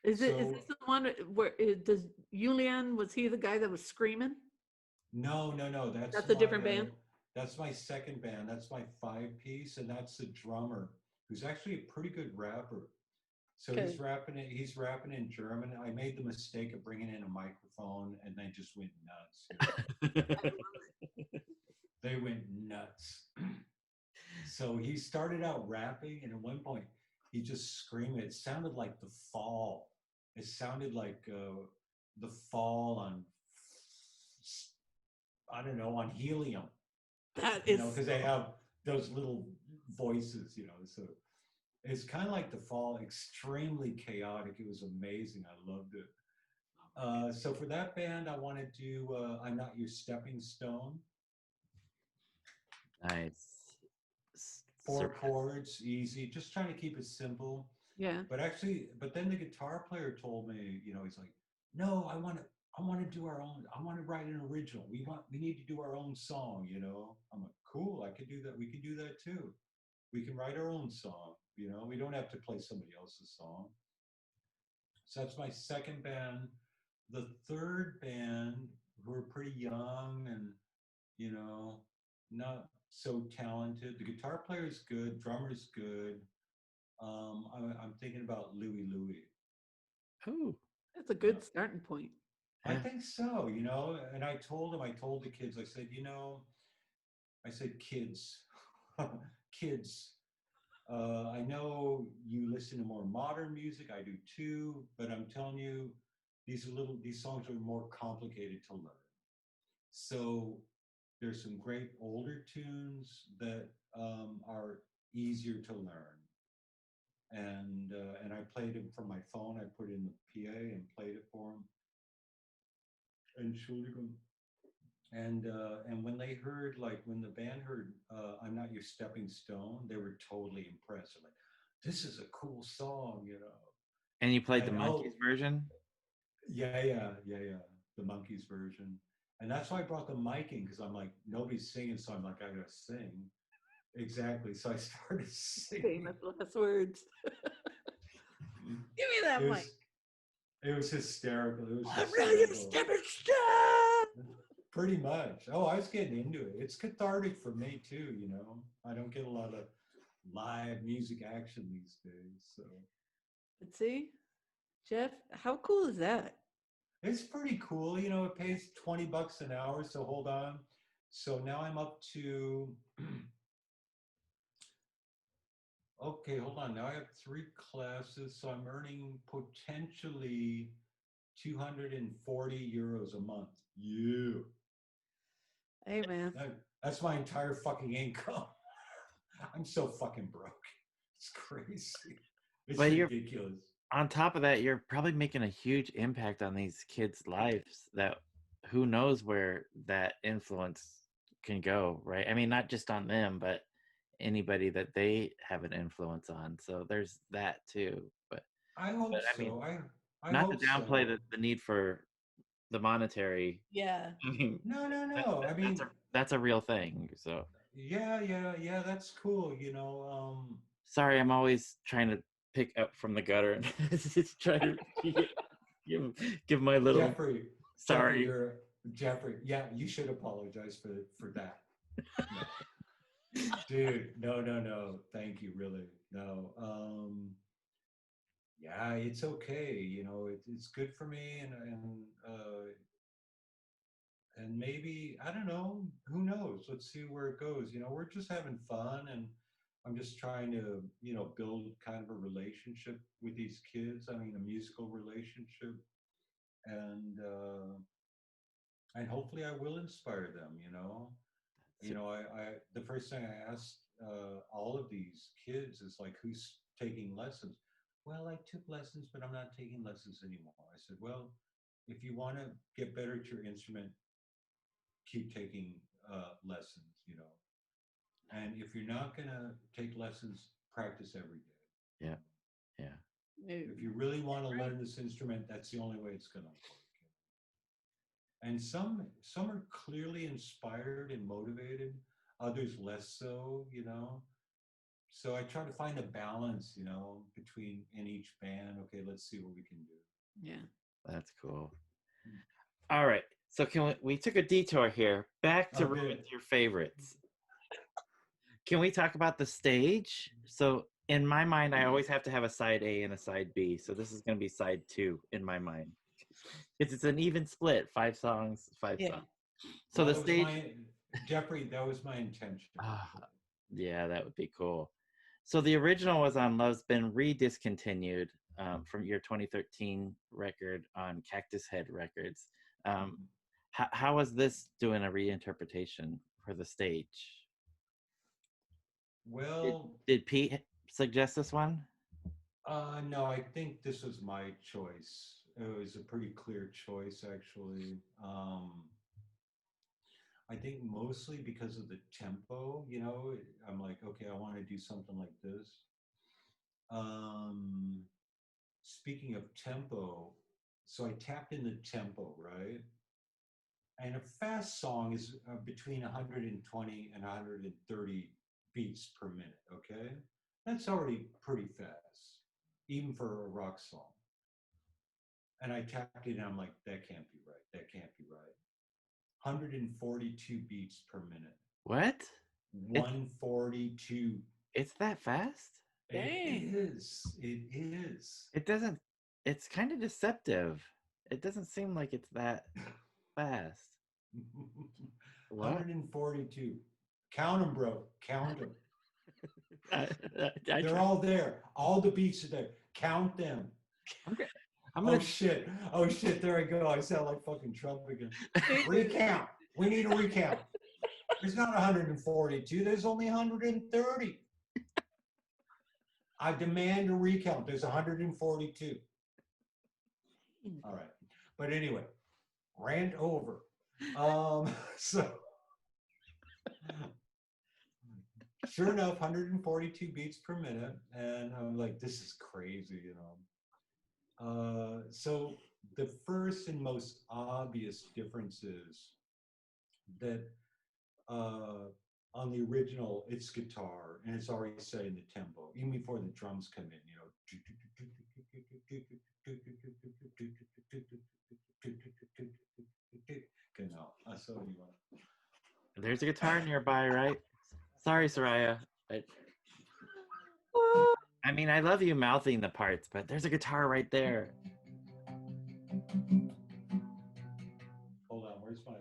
Is this the one where does Julian, was he the guy that was screaming? No. That's a different band? That's my second band. That's my 5-piece, and that's the drummer, who's actually a pretty good rapper. So he's rapping it. He's rapping in German. I made the mistake of bringing in a microphone, and they just went nuts. They went nuts. So he started out rapping, and at one point, he just screamed. It sounded like The Fall. It sounded like The Fall on, I don't know, on helium. That You is know, because they have those little voices. You know, so it's kind of like The Fall. Extremely chaotic. It was amazing. I loved it. So for that band, I want to do "I'm Not Your Stepping Stone." Nice. 4 chords, easy, just trying to keep it simple. yeah. But then the guitar player told me, you know, he's like, no, I want to do our own. I want to write an original. We need to do our own song, you know. I'm like, cool, I could do that. We can do that too. We can write our own song, you know. We don't have to play somebody else's song. So that's my second band. The third band, who are pretty young and, you know, not so talented. The guitar player is good, drummer's good. I'm thinking about Louie Louie. Oh, That's a good starting point. I think so, you know. And I told the kids, I said, you know, I said, kids, kids. I know you listen to more modern music. I do too, but I'm telling you, these songs are more complicated to learn. So there's some great older tunes that are easier to learn. And I played them from my phone. I put in the PA and played it for them. Entschuldigung. And when they heard, like when the band heard "I'm Not Your Stepping Stone," they were totally impressed. They're like, this is a cool song, you know. and you played the Monkees version? Yeah. The Monkees version. And that's why I brought the mic in, because I'm like, nobody's singing, so I'm like, I gotta sing. Exactly. So I started singing. Famous last words. Give me that mic. It was hysterical. It was I'm ready to hysterical. step and step. Pretty much. Oh, I was getting into it. It's cathartic for me too, you know. I don't get a lot of live music action these days. So But see, Jeff, how cool is that? it's pretty cool. You know, it pays $20 an hour, so hold on. So now I'm up to okay, hold on. Now I have 3 classes, so I'm earning potentially 240 euros a month. Yeah. Hey, man. That's my entire fucking income. I'm so fucking broke. It's crazy. It's But ridiculous. On top of that, you're probably making a huge impact on these kids' lives that who knows where that influence can go, right? I mean, not just on them, but anybody that they have an influence on. So there's that too. But I hope I mean, so. I not to hope downplay so. the need for the monetary. Yeah. I mean, No. I mean, that's a real thing. So yeah. That's cool. You know, sorry, I'm always trying to pick up from the gutter and just try to give my little Jeffrey. sorry. Jeffrey. Yeah, you should apologize for that. No. Dude, no. Thank you, really. No. Yeah, it's okay. You know, it's good for me, and maybe I don't know. Who knows? Let's see where it goes. You know, we're just having fun, and I'm just trying to, you know, build kind of a relationship with these kids. I mean, a musical relationship, and hopefully I will inspire them. You know, the first thing I asked all of these kids is like, who's taking lessons? Well, I took lessons, but I'm not taking lessons anymore. I said, well, if you want to get better at your instrument, keep taking lessons, you know. And if you're not going to take lessons, practice every day. Yeah. If you really want to learn this instrument, that's the only way it's going to work. And some are clearly inspired and motivated, others less so, you know. So I try to find a balance, you know, between in each band. Okay, let's see what we can do. Yeah. That's cool. All right. So we took a detour here. Back to Okay. Ruin's your favorites. Can we talk about the stage? So in my mind, I always have to have a side A and a side B. So this is going to be side 2 in my mind. It's an even split, 5 songs, 5 Yeah. songs. So Well, the that was stage, Jeffrey, that was my intention. ah, yeah, that would be cool. So the original was on Love's Been Rediscontinued from your 2013 record on Cactus Head Records. How was this doing a reinterpretation for the stage? Well, Did Pete suggest this one? no, I think this was my choice. It was a pretty clear choice, actually. I think mostly because of the tempo, I'm like, okay, I want to do something like this. Speaking of tempo, so I tapped in the tempo, right? And a fast song is between 120 and 130 beats per minute, okay? That's already pretty fast, even for a rock song. And I tapped it and I'm like, that can't be right. That can't be right. 142 beats per minute. What? 142. It's that fast? Dang. It is. It is. It doesn't, it's kind of deceptive. It doesn't seem like it's that fast. What? 142. Count them, bro. Count them. I They're try- all there. All the beats are there. Count them. Okay. I'm Oh gonna shit. Oh shit. There I go. I sound like fucking Trump again. Recount. We need a recount. There's not 142. There's only 130. I demand a recount. There's 142. All right. But anyway, rant over. So sure enough, 142 beats per minute. And I'm like, this is crazy, So the first and most obvious difference is that on the original, it's guitar and it's already set in the tempo, even before the drums come in, Genau. So you want. There's a guitar nearby, right? Sorry, Soraya. I mean, I love you mouthing the parts, but there's a guitar right there. Hold on, where's my?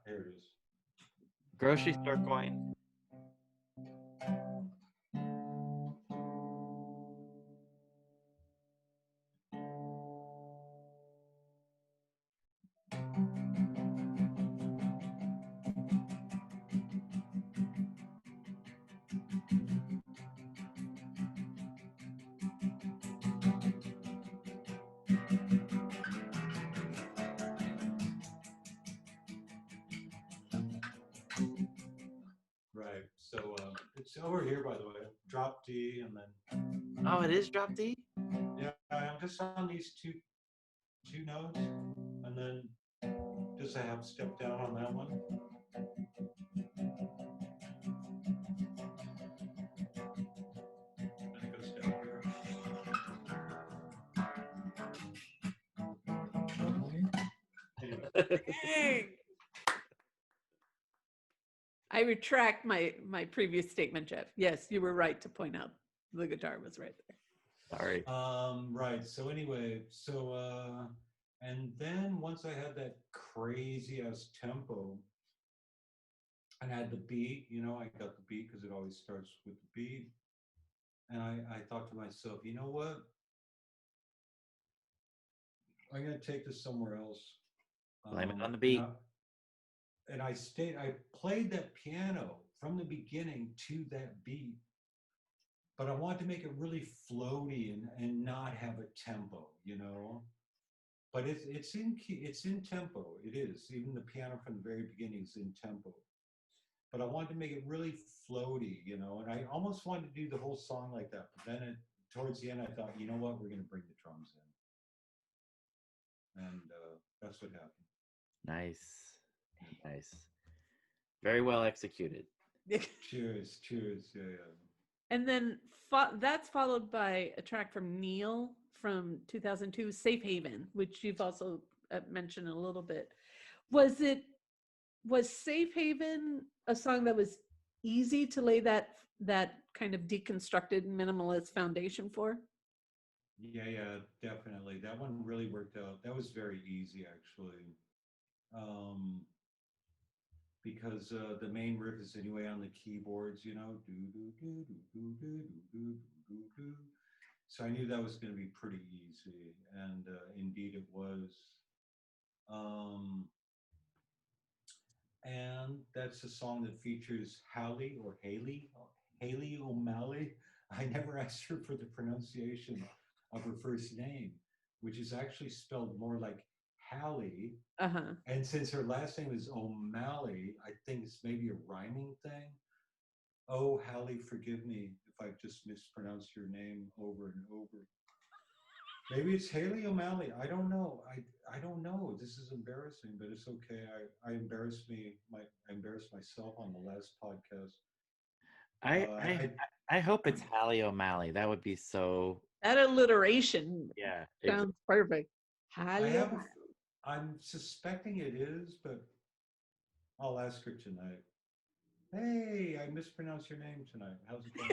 Here it is. Grocery store coin. Right. So it's over here, by the way. Drop D, and then Oh, it is drop D? yeah, I'm just on these two notes, and then just a half step down on that one. And it goes down here. Anyway. Dang. I retract my previous statement, Jeff. Yes, you were right to point out the guitar was right there. Sorry. Right. So anyway, and then once I had that crazy ass tempo, and I had the beat, I got the beat because it always starts with the beat. And I thought to myself, you know what? I'm gonna take this somewhere else. Blame it on the beat. And I played that piano from the beginning to that beat, but I wanted to make it really floaty and not have a tempo, But it's in tempo. It is. Even the piano from the very beginning is in tempo. But I wanted to make it really floaty, and I almost wanted to do the whole song like that. But then towards the end, I thought, you know what, we're going to bring the drums in, and that's what happened. Nice. Nice. Very well executed. Cheers, yeah. And then that's followed by a track from Neil from 2002, Safe Haven, which you've also mentioned a little bit. Was Safe Haven a song that was easy to lay that kind of deconstructed minimalist foundation for? Yeah, definitely. That one really worked out. That was very easy, actually. Um, because the main riff is anyway on the keyboards, you know, do do do do do do do do do. So I knew that was going to be pretty easy, and indeed it was. Um, and that's a song that features Haley O'Malley. I never asked her for the pronunciation of her first name, which is actually spelled more like Hallie. Uh-huh. And since her last name is O'Malley, I think it's maybe a rhyming thing. Oh, Hallie, forgive me if I've just mispronounced your name over and over. Maybe it's Haley O'Malley. I don't know. I don't know. This is embarrassing, but it's okay. I embarrassed myself on the last podcast. I Uh, I I I hope it's Hallie O'Malley. That would be so. That alliteration Yeah. sounds perfect. I Halio. have a I'm suspecting it is, but I'll ask her tonight. Hey, I mispronounced your name tonight. How's it going?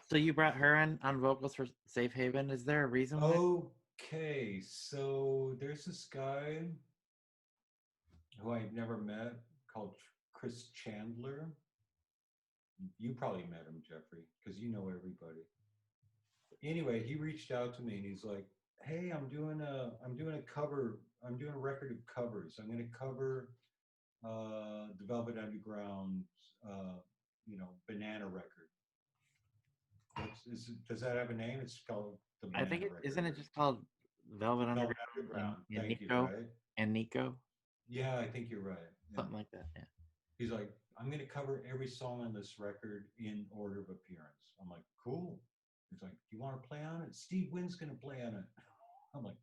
So you brought her in on vocals for Safe Haven. Is there a reason why? Okay, so there's this guy who I've never met called Chris Chandler. You probably met him, Jeffrey, because you know everybody. Anyway, he reached out to me and he's like, "Hey, I'm doing a cover. I'm doing a record of covers. I'm going to cover the Velvet Underground, uh, Banana record. Does that have a name? It's called the I think Banana it Record, isn't it right? just called Velvet Velvet Underground Underground. and Thank you. Nico Right? and Nico, Yeah, I think you're right. Yeah. something like that. Yeah. He's like, I'm going to cover every song on this record in order of appearance. I'm like, cool. He's like, do you want to play on it? Steve Wynn's going to play on it. I'm like,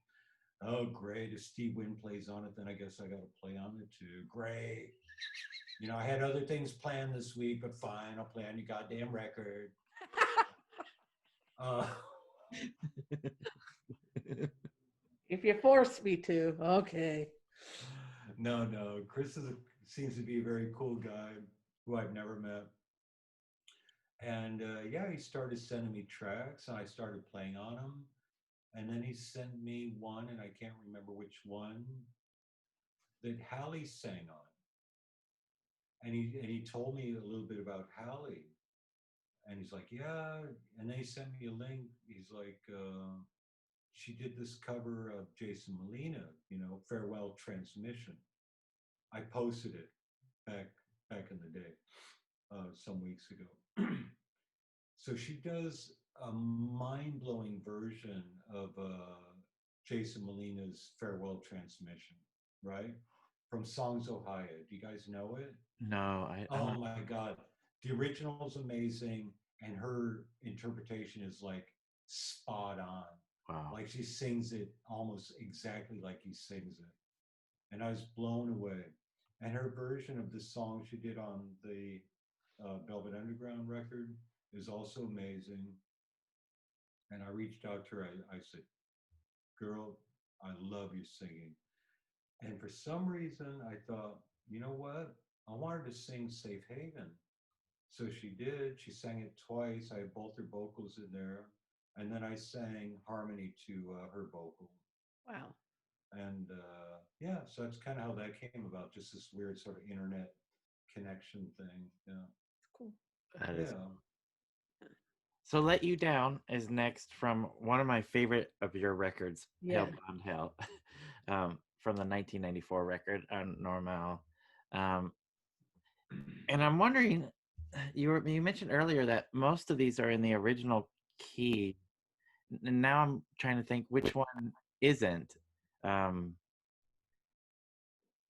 oh, great. If Steve Wynn plays on it, then I guess I got to play on it too. Great. I had other things planned this week, but fine, I'll play on your goddamn record. Uh, If you force me to, okay. no. Seems to be a very cool guy who I've never met. And yeah, he started sending me tracks, and I started playing on them. And then he sent me one, and I can't remember which one, that Hallie sang on. And he told me a little bit about Hallie. And he's like, yeah. And then he sent me a link. He's like, she did this cover of Jason Molina, Farewell Transmission. I posted it back in the day, some weeks ago. So she does a mind-blowing version of Jason Molina's Farewell Transmission, right? From Songs Ohio. Do you guys know it? No, I Oh don't. my God. The original's amazing, and her interpretation is like spot on. Wow. Like she sings it almost exactly like he sings it. And I was blown away. And her version of this song she did on the Velvet Underground record is also amazing. And I reached out to her. I said, girl, I love your singing. And for some reason, I thought, you know what? I wanted to sing Safe Haven. So she did. She sang it twice. I had both her vocals in there. And then I sang harmony to her vocal. Wow. And yeah, so that's kind of how that came about, just this weird sort of internet connection thing. Yeah. Cool. That is. Yeah. So Let You Down is next from one of my favorite of your records, Yeah. Hell Bound Hell, from the 1994 record on Normal. And I'm wondering, you mentioned earlier that most of these are in the original key, and now I'm trying to think which one isn't. Um,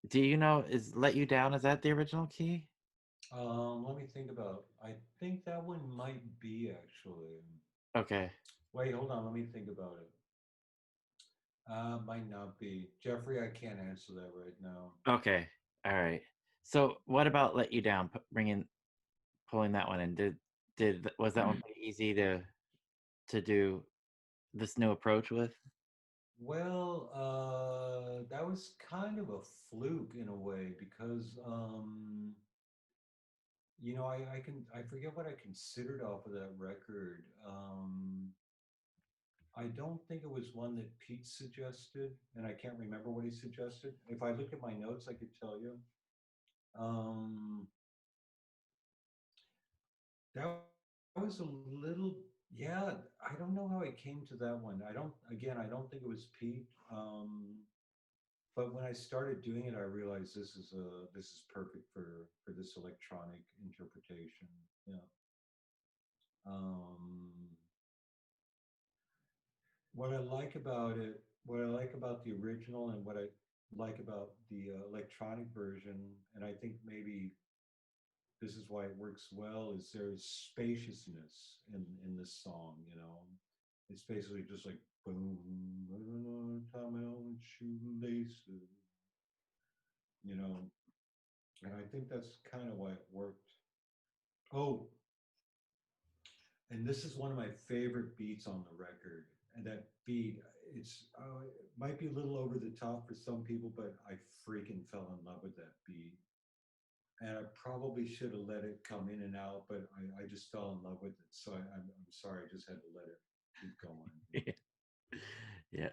do you know, is Let You Down, is that the original key? Let me think about. I think that one might be actually. Okay. Wait, hold on. Let me think about it. Might not be. Jeffrey, I can't answer that right now. Okay. All right. So what about Let You Down, pulling that one in? Was that one pretty easy to do this new approach with? Well, that was kind of a fluke in a way because you know, I forget what I considered off of that record. I don't think it was one that Pete suggested, and I can't remember what he suggested. If I look at my notes, I could tell you. Um, that was a little, yeah. I don't know how I came to that one. I don't think it was Pete. But when I started doing it, I realized this is perfect for this electronic interpretation. Yeah. Um, what I like about it, what I like about the original, and what I like about the electronic version, and I think maybe this is why it works well, is there's spaciousness in this song. You know, it's basically just like boom, tie my own shoelaces. You know, and I think that's kind of why it worked. Oh, and this is one of my favorite beats on the record. And that beat, it might be a little over the top for some people, but I freaking fell in love with that beat. And I probably should have let it come in and out, but I just fell in love with it. So I'm sorry, I just had to let it keep going. Yeah.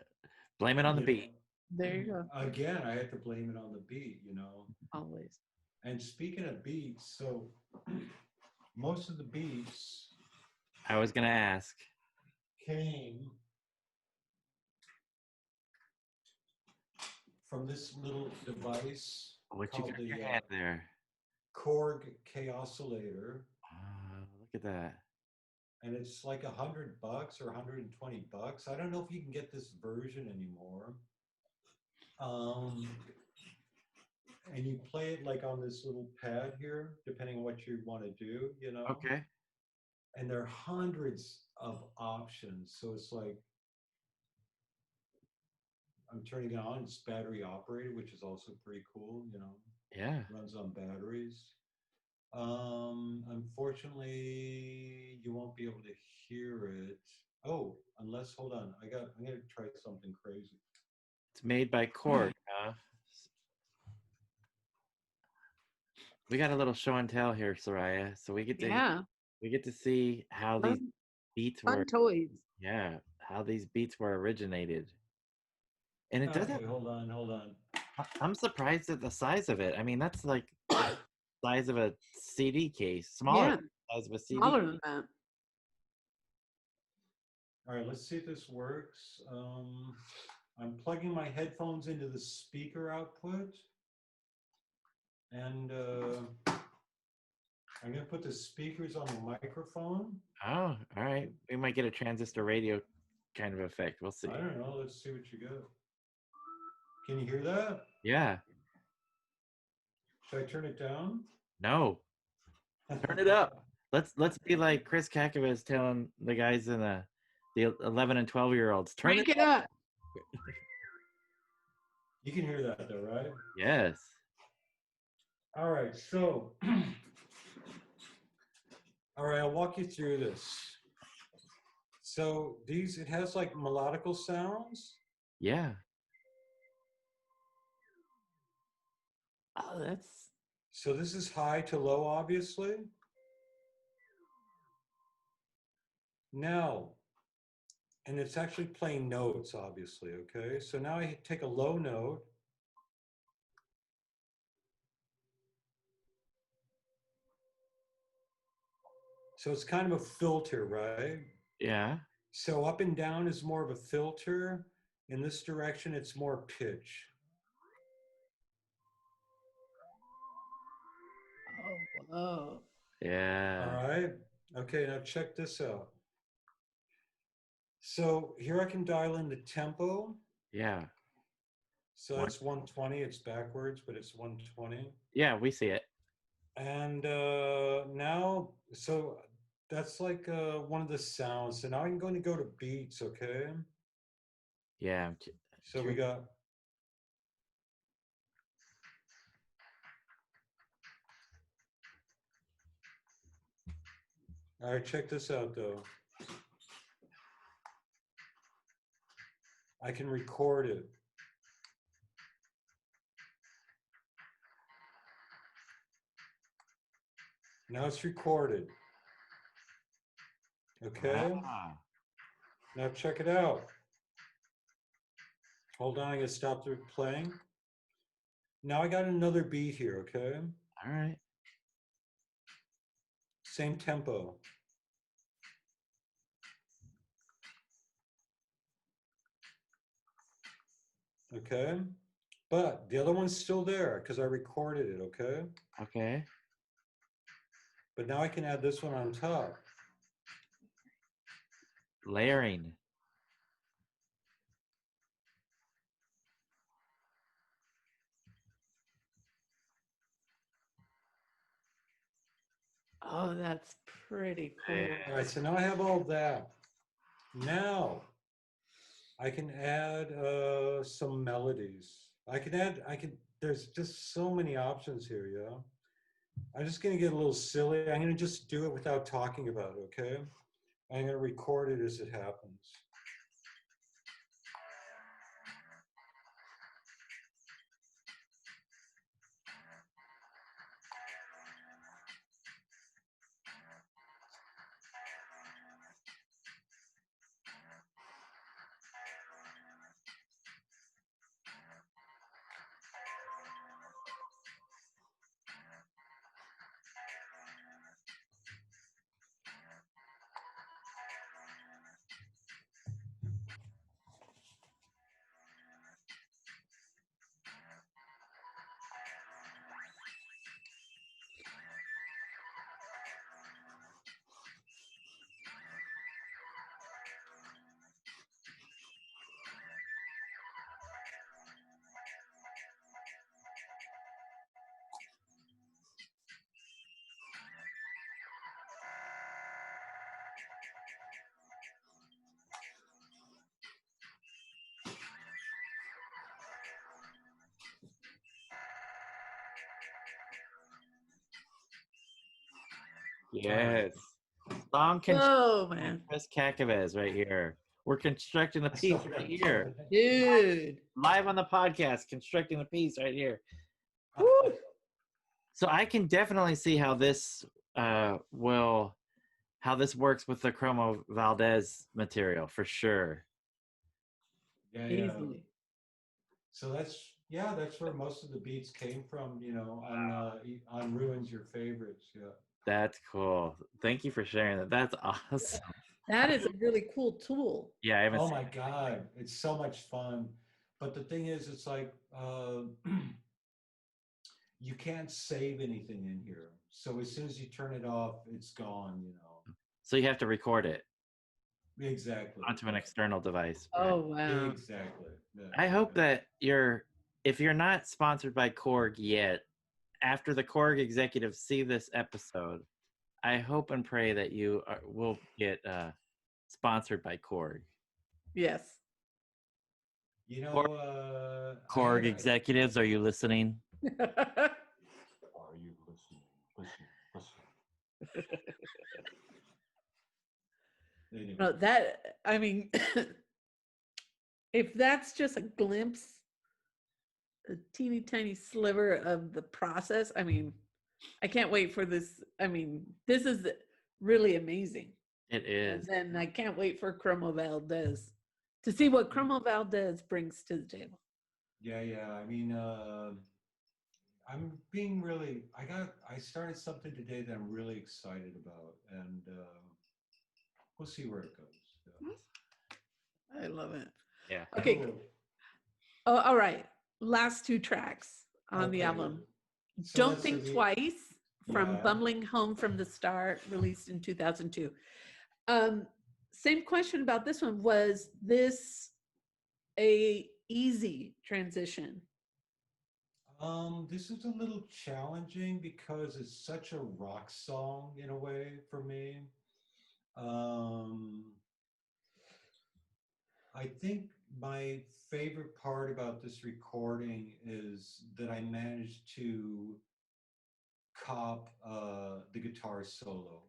Blame it on the You beat. know, There you go. again, I had to blame it on the beat, you know. Always. And speaking of beats, so most of the beats I was gonna ask. came from this little device What you called got in your the hand there? Korg Chaosillator, Look at that. and it's like $100 or $120. I don't know if you can get this version anymore. And you play it like on this little pad here, depending on what you want to do, you know. Okay. And there are hundreds of options, so it's like I'm turning it on. It's battery operated, which is also pretty cool, you know. Yeah. Runs on batteries. Unfortunately, you won't be able to hear it. Oh, unless hold on, I'm gonna try something crazy. It's made by Korg, huh? We got a little show and tell here, Soraya. So we get to see how these Fun, beats were. fun toys. Yeah, how these beats were originated. And it doesn't. Okay, hold on. I'm surprised at the size of it. I mean, that's like the size of a CD case, smaller Yeah, than the size of a CD. smaller than that. All right, let's see if this works. I'm plugging my headphones into the speaker output, and I'm gonna put the speakers on the microphone. Oh, all right. We might get a transistor radio kind of effect. We'll see. I don't know. Let's see what you got. Can you hear that? Yeah. Should I turn it down? No. Turn it up. Let's be like Chris Cacavas telling the guys in the 11 and 12-year-olds, turn Crank it it up. You can hear that though, right? Yes. All right, so all right, I'll walk you through this. So it has like melodical sounds. Yeah. Oh, that's So this is high to low, obviously. Now, and it's actually playing notes, obviously, okay? So now I take a low note. So it's kind of a filter, right? Yeah. So up and down is more of a filter. In this direction, it's more pitch. oh whoa. Yeah. All right. Okay, now check this out. So here I can dial in the tempo. Yeah. So that's 120. It's backwards, but it's 120. Yeah, we see it. And now, so that's like one of the sounds. So now I'm going to go to beats, okay? Yeah. So we got. All right, check this out though. I can record it. Now it's recorded. Okay. Ah, Now check it out. Hold on, I gotta stop the playing. Now I got another beat here, okay? all right. Same tempo. Okay? But the other one's still there because I recorded it, okay? Okay. But now I can add this one on top. Layering. Oh, that's pretty cool. All right, so now I have all that. Now I can add some melodies. There's just so many options here, yeah? I'm just gonna get a little silly. I'm gonna just do it without talking about it, okay? I'm gonna record it as it happens. Yes. Song Whoa, construction. man. Chris Cacavas right here. We're constructing the That's piece not right what I'm here. talking about. Dude. Live on the podcast, constructing the piece right here. Woo. So I can definitely see how this how this works with the Chromo Valdez material for sure. Yeah, yeah. Easily. So that's where most of the beats came from, on Ruins Your Favorites. Yeah. That's cool. Thank you for sharing that. That's awesome. That is a really cool tool. Yeah, I haven't Oh seen my God, it's so much fun. But the thing is, it's like you can't save anything in here. So as soon as you turn it off, it's gone. So you have to record it Exactly. onto an external device. Right? Oh, wow. Exactly. Yeah, I hope yeah. that if you're not sponsored by Korg yet, after the Korg executives see this episode, I hope and pray that you will get sponsored by Korg. Yes. Korg executives, are you listening? Are you listening? Listen. Anyway. No, if that's just a glimpse, a teeny tiny sliver of the process, I can't wait for this. This is really amazing. It And is. then I can't wait for Chromo Valdez to see what Chromo Valdez brings to the table. Yeah. I'm being really. I started something today that I'm really excited about, and we'll see where it goes. I love it. Yeah. Okay. Cool. Oh, all right. Last two tracks on the Okay. album. So Don't that's Think the- Twice from Yeah. Bumbling Home from the Start, released in 2002. Same question about this one. Was this a easy transition? This is a little challenging because it's such a rock song in a way for me. I think my favorite part about this recording is that I managed to cop the guitar solo,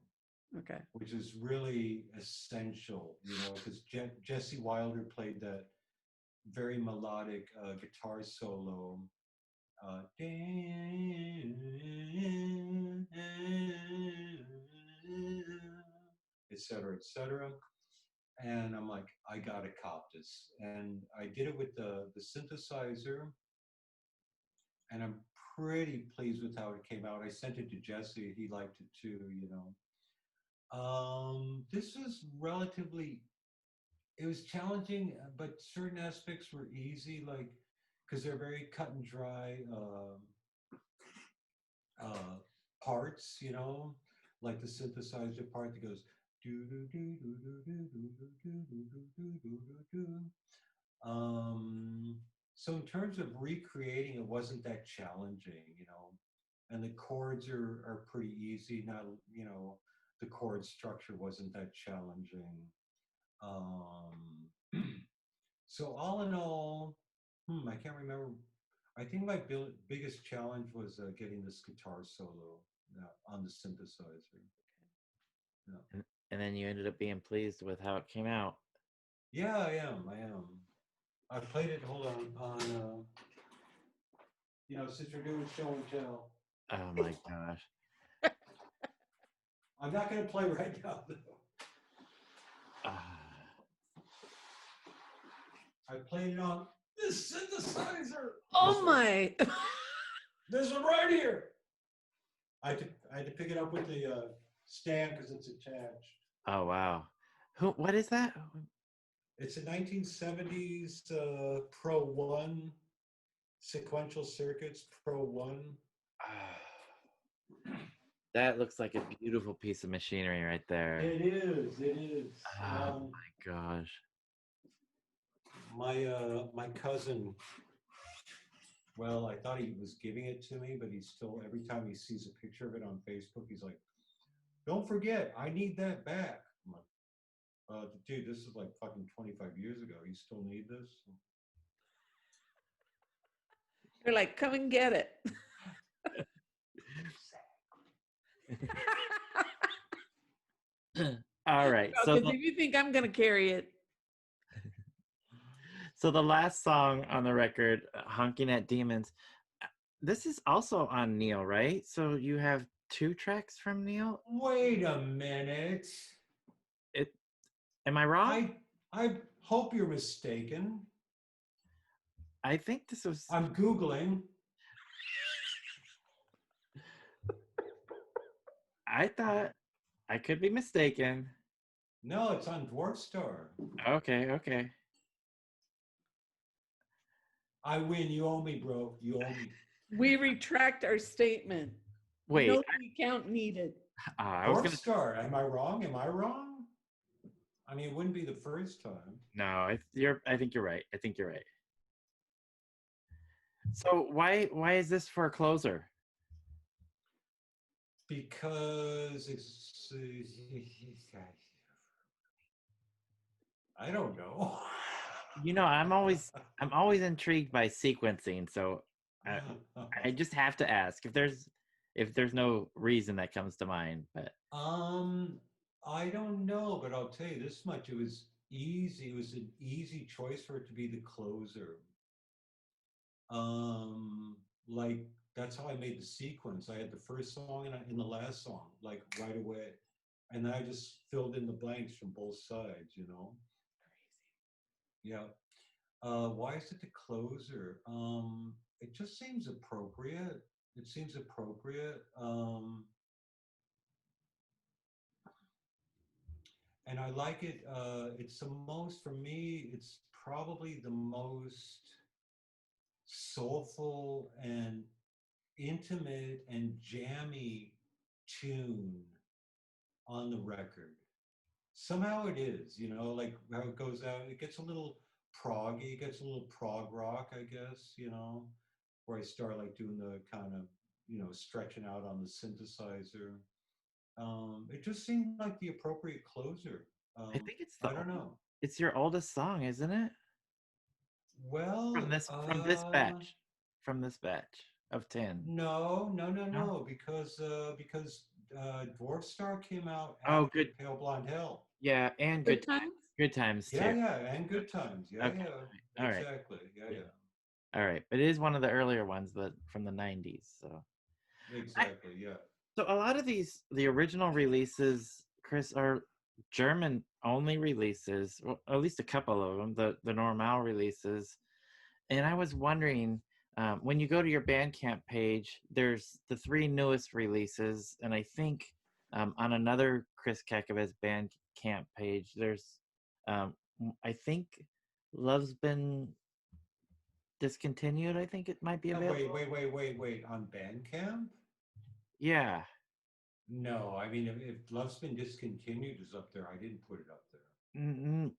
Okay. which is really essential, because Jesse Wilder played that very melodic guitar solo. cetera, et cetera. And I'm like, I gotta cop this. And I did it with the synthesizer, and I'm pretty pleased with how it came out. I sent it to Jesse. He liked it too, you know. This was relatively, it was challenging, but certain aspects were easy, like, because they're very cut and dry parts, you know, like the synthesizer part that goes do do do do do do do do do do do do do. So in terms of recreating, it wasn't that challenging, you know, and the chords are pretty easy. Not, you know, the chord structure wasn't that challenging. So all in all, I can't remember. I think my biggest challenge was getting this guitar solo on the synthesizer. Yeah. And then you ended up being pleased with how it came out. Yeah, I am. I am. I played it. Hold on. You know, since we're doing show and tell, Oh my gosh. I'm not going to play right now, though. I played it on this synthesizer. Oh my. This one right here. I had to pick it up with the stand because it's attached. Oh wow. What is that? It's a 1970s Pro 1 sequential circuits, Pro 1. That looks like a beautiful piece of machinery right there. It is. It is. Oh my gosh. My cousin. Well, I thought he was giving it to me, but he's still, every time he sees a picture of it on Facebook, he's like, "Don't forget, I need that back." I'm like, dude, this is like fucking 25 years ago. You still need this? You're like, come and get it. All right. Because if you think I'm going to carry it. So the last song on the record, Honking at Demons, this is also on Neil, right? So you have 2 tracks from Neil? Wait a minute. Am I wrong? I hope you're mistaken. I think this was... I'm Googling. I thought I could be mistaken. No, it's on Dwarf Star. Okay. I win. You owe me, bro. You owe me. We retract our statement. Wait. No recount needed. Dwarf Star. Am I wrong? Am I wrong? I mean, it wouldn't be the first time. No, I think you're right. I think you're right. So why is this for a closer? Because it's, I don't know. You know, I'm always intrigued by sequencing, so I just have to ask if there's no reason that comes to mind. But I don't know, but I'll tell you this much: it was easy. It was an easy choice for it to be the closer. Like that's how I made the sequence. I had the first song and the last song, like right away, and then I just filled in the blanks from both sides. You know. Crazy. Yeah. Why is it the closer? It just seems appropriate. It seems appropriate. And I like it. It's the most, for me, it's probably the most soulful and intimate and jammy tune on the record. Somehow it is, you know, like how it goes out. It gets a little proggy, it gets a little prog rock, I guess, you know, where I start like doing the kind of, you know, stretching out on the synthesizer. It just seemed like the appropriate closer. I think I don't know. It's your oldest song, isn't it? Well, from this batch of 10. No, because Dwarf Star came out Oh, after good. Pale Blonde Hell. Yeah, and Good Times? Good Times too. Yeah, and Good Times. Yeah, Okay. yeah, All right. exactly. Yeah. All right, but it is one of the earlier ones, but from the 90s. So Exactly. Yeah. So a lot of the original releases, Chris, German only releases, well, at least a couple of them, the normal releases. And I was wondering, when you go to your Bandcamp page, there's the 3 newest releases, and I think on another Chris Cacavas Bandcamp page, there's, I think, Love's Been Discontinued. I think it might be available. Wait. On Bandcamp? Yeah. No, I mean, if Love's Been Discontinued is up there, I didn't put it up there.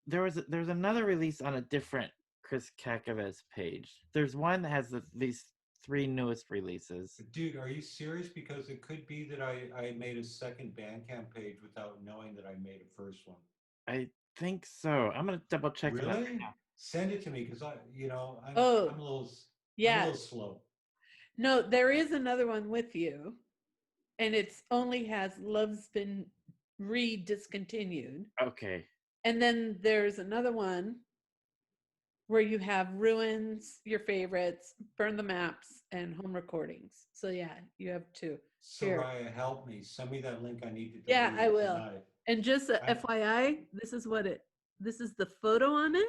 There's another release on a different Chris Cacavas page. There's one that has these 3 newest releases. Dude, are you serious? Because it could be that I made a second Bandcamp page without knowing that I made a first one. I think so. I'm gonna double check that Really? right now. Send it to me because I'm Oh, I'm a little yeah. slow. No, there is another one with you, and it's only has Love's Been Discontinued. Okay. And then there's another one where you have Ruins, Your Favorites, Burn the Maps, and Home Recordings. So yeah, you have 2. Here. Soraya, help me. Send me that link. I need to delete Yeah, I will. tonight. And just a FYI, this is the photo on it.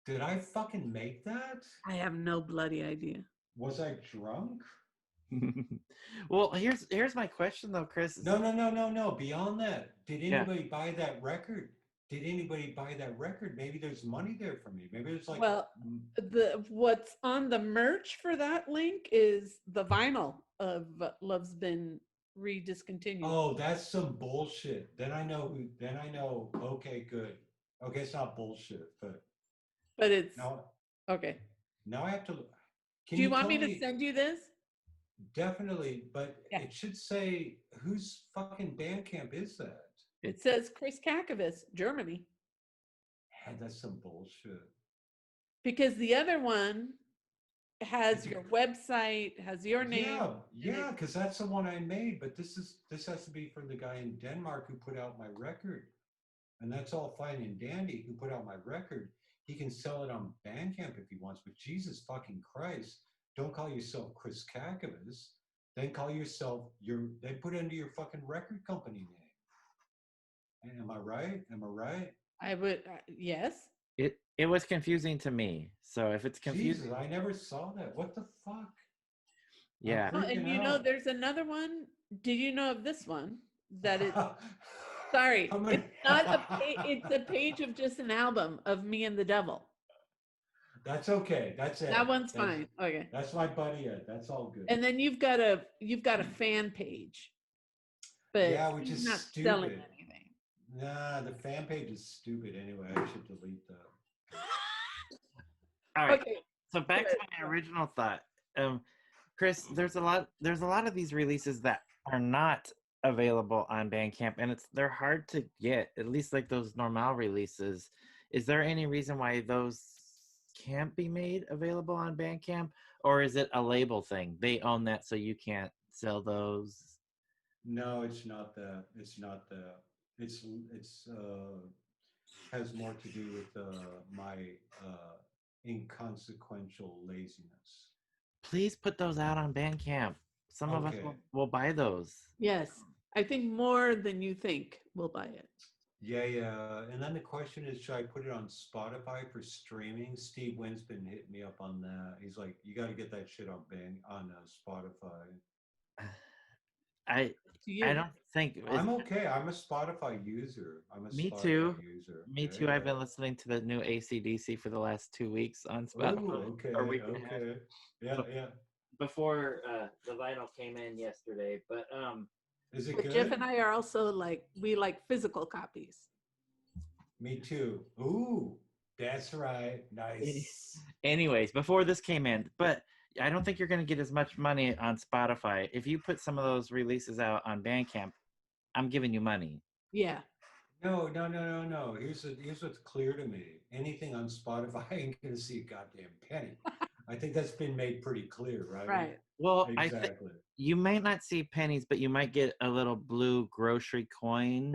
Did I fucking make that? I have no bloody idea. Was I drunk? Well, here's my question though, Chris. No. Beyond that, did anybody buy that record? Maybe there's money there for me. Maybe there's like. Well, what's on the merch for that link is the vinyl of Love's Been Discontinued. Oh, that's some bullshit. Then I know. Okay, good. Okay, it's not bullshit, but it's now. Okay. Now I have to. Do you want me to send you this? Definitely, but it should say whose fucking Bandcamp is that? It says Chris Cacavas, Germany. Man, that's some bullshit. Because the other one has your website, has your name. Yeah, because that's the one I made. But this has to be for the guy in Denmark who put out my record, and that's all fine and dandy. Who put out my record? He can sell it on Bandcamp if he wants. But Jesus fucking Christ, don't call yourself Chris Cacavas. Then call yourself They put under your fucking record company name. Am I right? I would yes. It was confusing to me. So if it's confusing, Jesus, I never saw that. What the fuck? Yeah. Oh, and there's another one. Did you know of this one? That is sorry. It's not it's a page of just an album of me and the devil. That's okay. That's it. That one's fine. Okay. That's my buddy Ed. That's all good. And then you've got a fan page. But which is not stupid. selling anything. Nah, the fan page is stupid anyway. I should delete that. All right. Okay. So back to my original thought. Chris, there's a lot of these releases that are not available on Bandcamp, and they're hard to get, at least like those normal releases. Is there any reason why those can't be made available on Bandcamp, or is it a label thing? They own that, so you can't sell those? No, it's not that. It's has more to do with my inconsequential laziness. Please put those out on Bandcamp. Some of us will buy those. Yes. I think more than you think will buy it. Yeah. And then the question is, should I put it on Spotify for streaming? Steve Wynn's been hitting me up on that. He's like, you got to get that shit on Spotify. I don't think I'm okay. I'm a Spotify user. Me too. I've been listening to the new AC/DC for the last 2 weeks on Spotify. Ooh, okay. Yeah. Before the vinyl came in yesterday, but is it good? Jeff and I are also we like physical copies. Me too. Ooh, that's right. Nice. Anyways, before this came in, but I don't think you're going to get as much money on Spotify. If you put some of those releases out on Bandcamp, I'm giving you money. Yeah. No. Here's what's clear to me. Anything on Spotify, I ain't going to see a goddamn penny. I think that's been made pretty clear, right? Right. Well, exactly. You might not see pennies, but you might get a little blue grocery coin.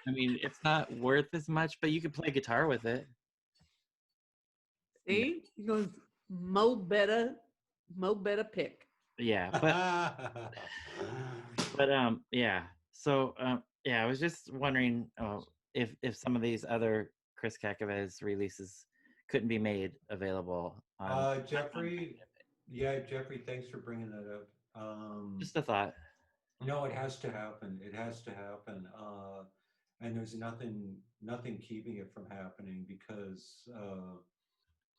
I mean, it's not worth as much, but you can play guitar with it. See? He goes, Mo better pick. Yeah, but yeah. So I was just wondering, if some of these other Chris Cacavas releases couldn't be made available on Jeffrey, yeah, Jeffrey, thanks for bringing that up. just a thought. No, it has to happen. It has to happen. And there's nothing keeping it from happening because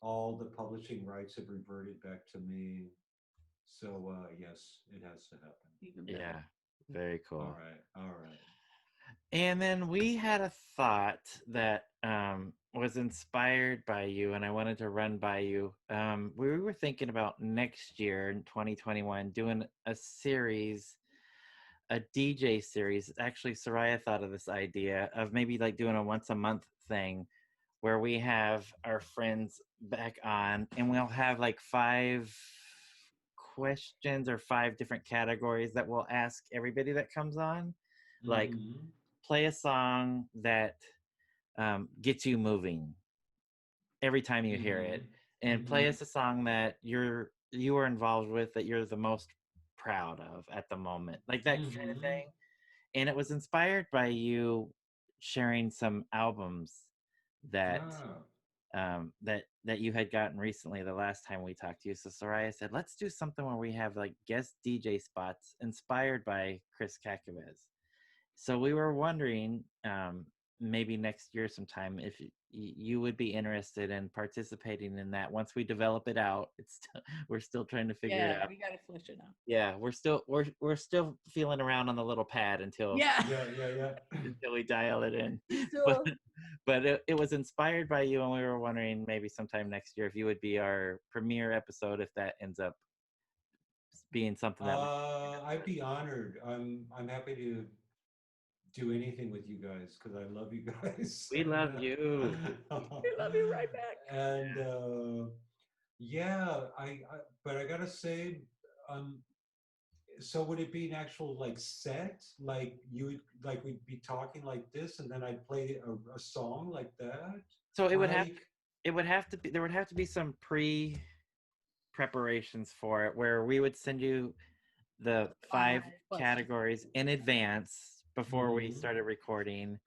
all the publishing rights have reverted back to me. So yes, it has to happen. Even better. Yeah, very cool. All right, all right. And then we had a thought that was inspired by you, and I wanted to run by you. We were thinking about next year in 2021 doing a series, a DJ series. Actually, Soraya thought of this idea of maybe like doing a once a month thing where we have our friends back on and we'll have like 5 questions or 5 different categories that we'll ask everybody that comes on. Like, Mhm. play a song that gets you moving every time you hear it, and play us a song that you are involved with that you're the most proud of at the moment, like that kind of thing. And it was inspired by you sharing some albums that that you had gotten recently the last time we talked to you. So Soraya said, let's do something where we have like guest DJ spots inspired by Chris Cacavas. So we were wondering, maybe next year sometime, if you would be interested in participating in that. Once we develop it out, we're still trying to figure it out. We gotta flesh it out. Yeah, we're still feeling around on the little pad until Yeah. until we dial it in. So, But it was inspired by you, and we were wondering maybe sometime next year if you would be our premiere episode, if that ends up being something that I'd be honored. I'm happy to do anything with you guys because I love you guys. we love you. we love you right back. And yeah, but I gotta say, so would it be an actual like set, like you would, like we'd be talking like this and then I'd play a song like that? So it would have to be, there would have to be some preparations for it where we would send you the 5 categories in advance before we started recording.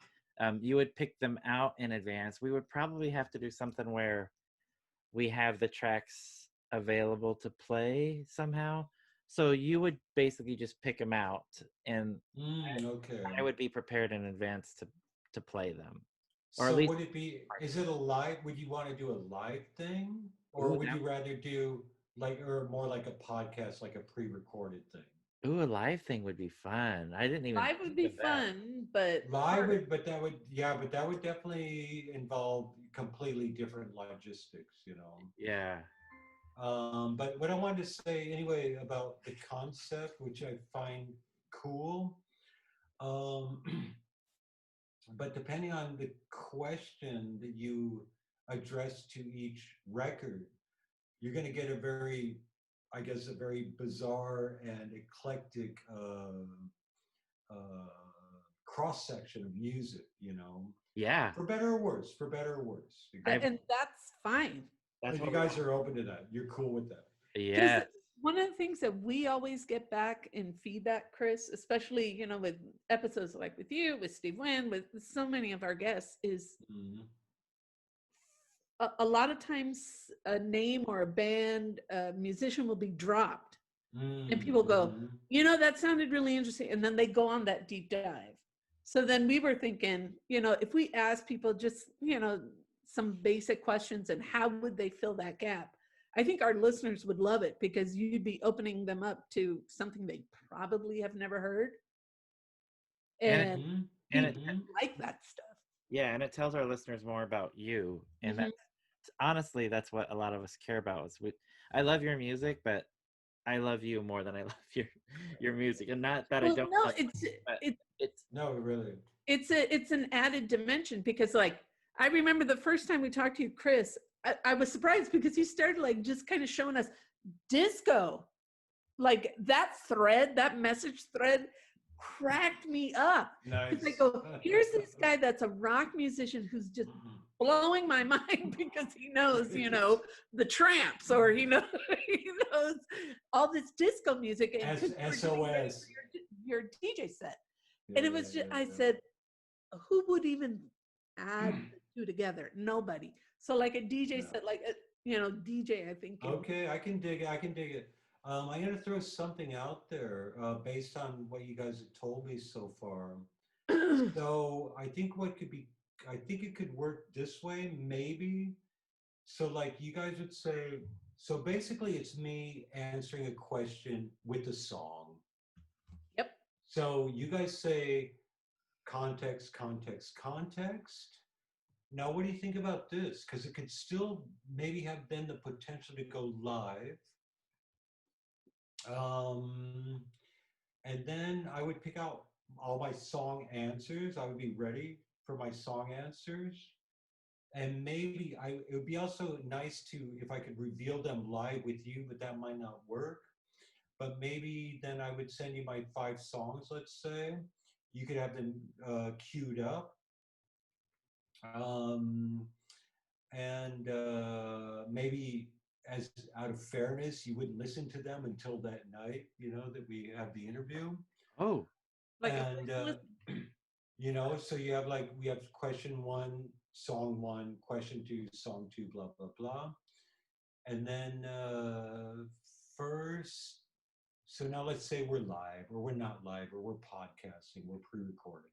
You would pick them out in advance. We would probably have to do something where we have the tracks available to play somehow. So you would basically just pick them out, and I would be prepared in advance to play them. Or so would it be, is it a live, would you want to do a live thing? Or would you rather do like, or more like a podcast, like a pre-recorded thing? Ooh, a live thing would be fun. I didn't even live would be fun, but live would, but that would definitely involve completely different logistics, you know. Yeah. But what I wanted to say anyway about the concept, which I find cool, but depending on the question that you address to each record, you're going to get a very bizarre and eclectic cross section of music, you know. Yeah. For better or worse. And that's fine. That's you guys are open to that. You're cool with that. Yeah. One of the things that we always get back in feedback, Chris, especially, you know, with episodes like with you, with Steve Wynn, with so many of our guests, is a lot of times a name or a band, a musician will be dropped. And people go, you know, that sounded really interesting. And then they go on that deep dive. So then we were thinking, you know, if we ask people just, you know, some basic questions and how would they fill that gap? I think our listeners would love it because you'd be opening them up to something they probably have never heard. And it like that stuff. Yeah, and it tells our listeners more about you. And that's, honestly, that's what a lot of us care about. Is I love your music, but I love you more than I love your music. And not that I don't. No, love it's no, really. It's an added dimension because, like, I remember the first time we talked to you, Chris, I was surprised because you started like just kind of showing us disco. Like that message thread cracked me up. Nice. I go, here's this guy that's a rock musician who's just blowing my mind because he knows, you know, the Tramps, or he knows all this disco music and SOS. your DJ set. And it was just, I said, who would even add the two together? Nobody. So like a DJ Yeah. said, like a, you know, DJ, I think. Okay, I can dig it. I can dig it. I'm gonna throw something out there based on what you guys have told me so far. So I think it could work this way, maybe. So like you guys would say, so basically it's me answering a question with a song. Yep. So you guys say context, context, context. Now, what do you think about this? Because it could still maybe have then the potential to go live. Um, and then I would pick out all my song answers. I would be ready for my song answers. And maybe it would be also nice to, if I could reveal them live with you, but that might not work. But maybe then I would send you my 5 songs, let's say. You could have them queued up. Um, and maybe as out of fairness, you wouldn't listen to them until that night, that we have the interview. Oh, Like And, so you have like, we have question 1, song 1, question 2, song 2, blah, blah, blah. And then first, so now let's say we're live or we're not live or we're podcasting, we're pre-recording.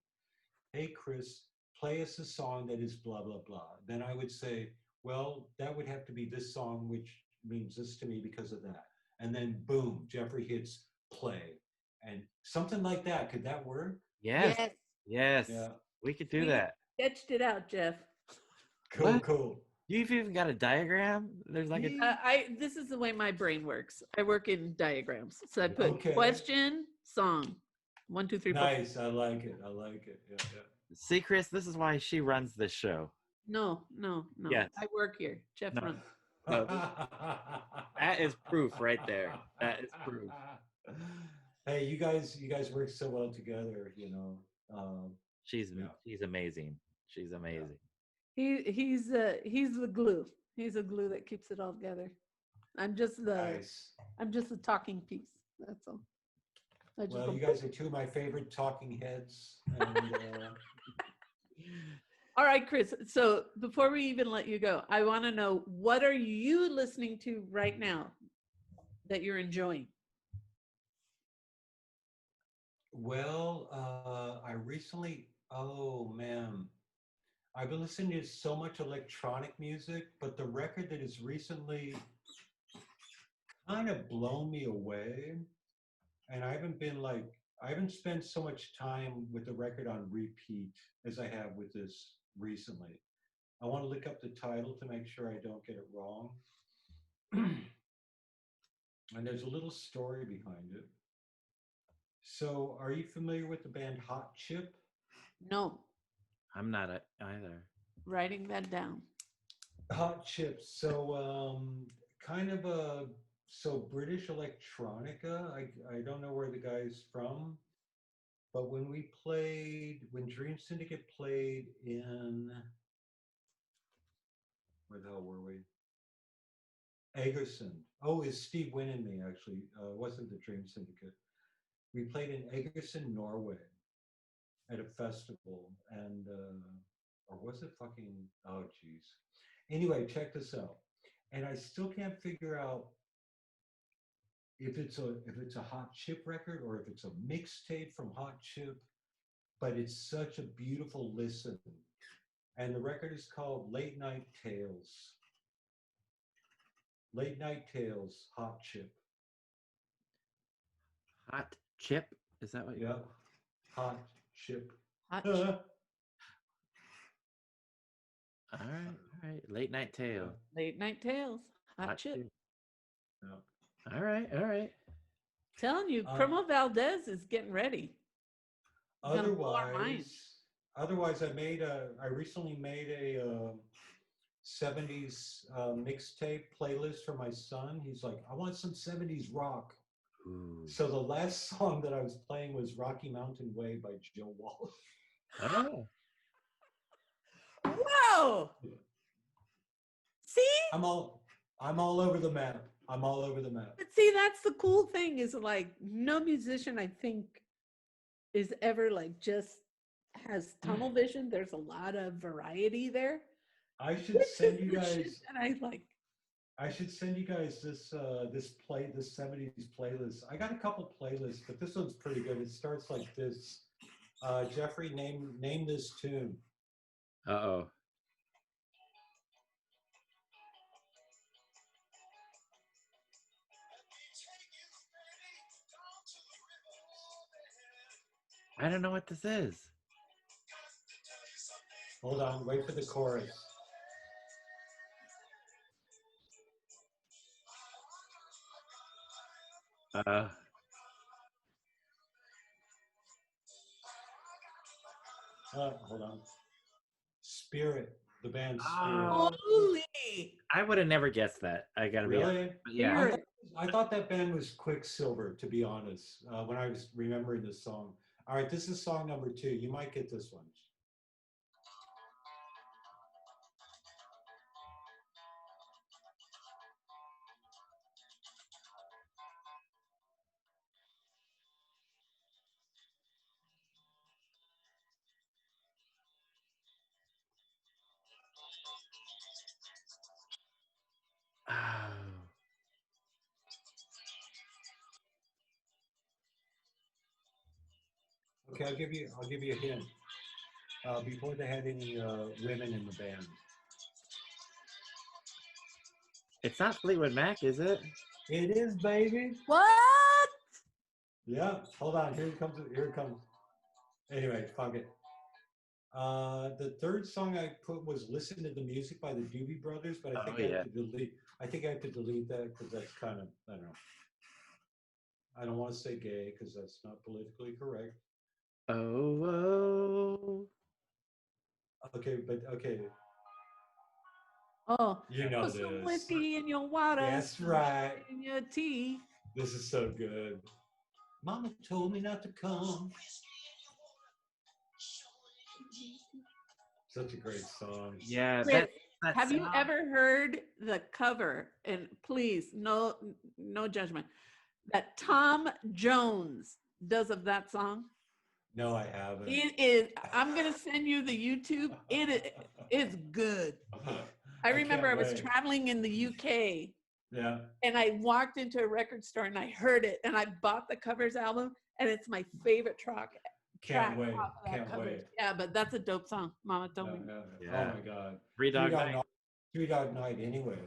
Hey, Chris, play us a song that is blah, blah, blah. Then I would say, well, that would have to be this song, which means this to me because of that. And then boom, Jeffrey hits play. And something like that. Could that work? yes. Yes. Yes. Yeah. We could do We that. sketched it out, Jeff. Cool, What? cool. You've even got a diagram? There's like a. This is the way my brain works. I work in diagrams. So I put Okay. question, song, 1, 2, 3, 4. Nice. I like it. I like it. Yeah, yeah. See, Chris, this is why she runs this show. No. Yes. I work here. Jeff No. runs. No, that is proof right there. That is proof. Hey, you guys work so well together, She's Yeah. she's amazing. She's amazing. He's the glue. He's the glue that keeps it all together. I'm just the Nice. talking piece. That's all. I just Well, go, you guys are 2 of my favorite talking heads. And, all right, Chris. So before we even let you go, I want to know, what are you listening to right now that you're enjoying? well, I recently, oh man, I've been listening to so much electronic music, but the record that has recently kind of blown me away, and I haven't spent so much time with the record on repeat as I have with this recently. I want to look up the title to make sure I don't get it wrong. And there's a little story behind it. So, are you familiar with the band Hot Chip? No, I'm not either. writing that down. Hot Chip. So, kind of British electronica. I don't know where the guy's from, but when Dream Syndicate played in, where the hell were we? Egerson. Oh, it's Steve Wynn and me, actually. It wasn't the Dream Syndicate. We played in Egerson, Norway at a festival. And, or was it fucking, oh, geez. Anyway, check this out. And I still can't figure out if it's a Hot Chip record or if it's a mixtape from Hot Chip, but it's such a beautiful listen. And the record is called Late Night Tales. Late Night Tales, Hot Chip. Hot Chip? Is that what you? Yeah, Hot Chip. Hot All right. Late Night Tale. Late Night Tales. Hot Chip. Yeah. All right. Telling you, Promo Valdez is getting ready. He's gonna blow our minds. Otherwise, I recently made a 70s mixtape playlist for my son. He's like, I want some 70s rock. Ooh. So the last song that I was playing was Rocky Mountain Way by Joe Walsh. Oh. Whoa! Yeah. See? I'm all over the map. I'm all over the map. But see, that's the cool thing, is like no musician, I think, is ever like just has tunnel vision. There's a lot of variety there. I should Which send is you the shit guys. that I like. I should send you guys this 70s playlist. I got a couple playlists, but this one's pretty good. It starts like this. Jeffrey, name this tune. Uh-oh. I don't know what this is. Hold on, wait for the chorus. Uh, Hold on. Spirit, the band Spirit. Oh. Holy! I would have never guessed that. I gotta be honest. Really? But yeah. Spirit. I thought that band was Quicksilver, to be honest, when I was remembering this song. All right, this is song number 2. You might get this one. Oh. Okay, I'll give you a hint. Before they had any women in the band. It's not Fleetwood Mac, is it? It is, baby. What? Yeah. Hold on. Here it comes. Here it comes. Anyway, fuck it. The third song I put was "Listen to the Music" by the Doobie Brothers, but I think I have to delete. I think I have to delete that because that's kind of, I don't know. I don't want to say gay because that's not politically correct. Oh, oh. Okay, but okay. Oh, You know put some this. whiskey in your water. That's some right. sugar in your tea. This is so good. Mama told me not to come. Such a great song. Yeah, Chris, that have you song. ever heard the cover? And please, no judgment. That Tom Jones does of that song. No, I haven't. It is. I'm gonna send you the YouTube. It's good. I remember I was traveling in the UK. Yeah. And I walked into a record store and I heard it and I bought the Covers album and it's my favorite track. Can't wait. Off of that Can't Covers. wait. Yeah, but that's a dope song. Mama told me. Yeah. Oh my God. Three Dog Night. Three Dog Night anyway.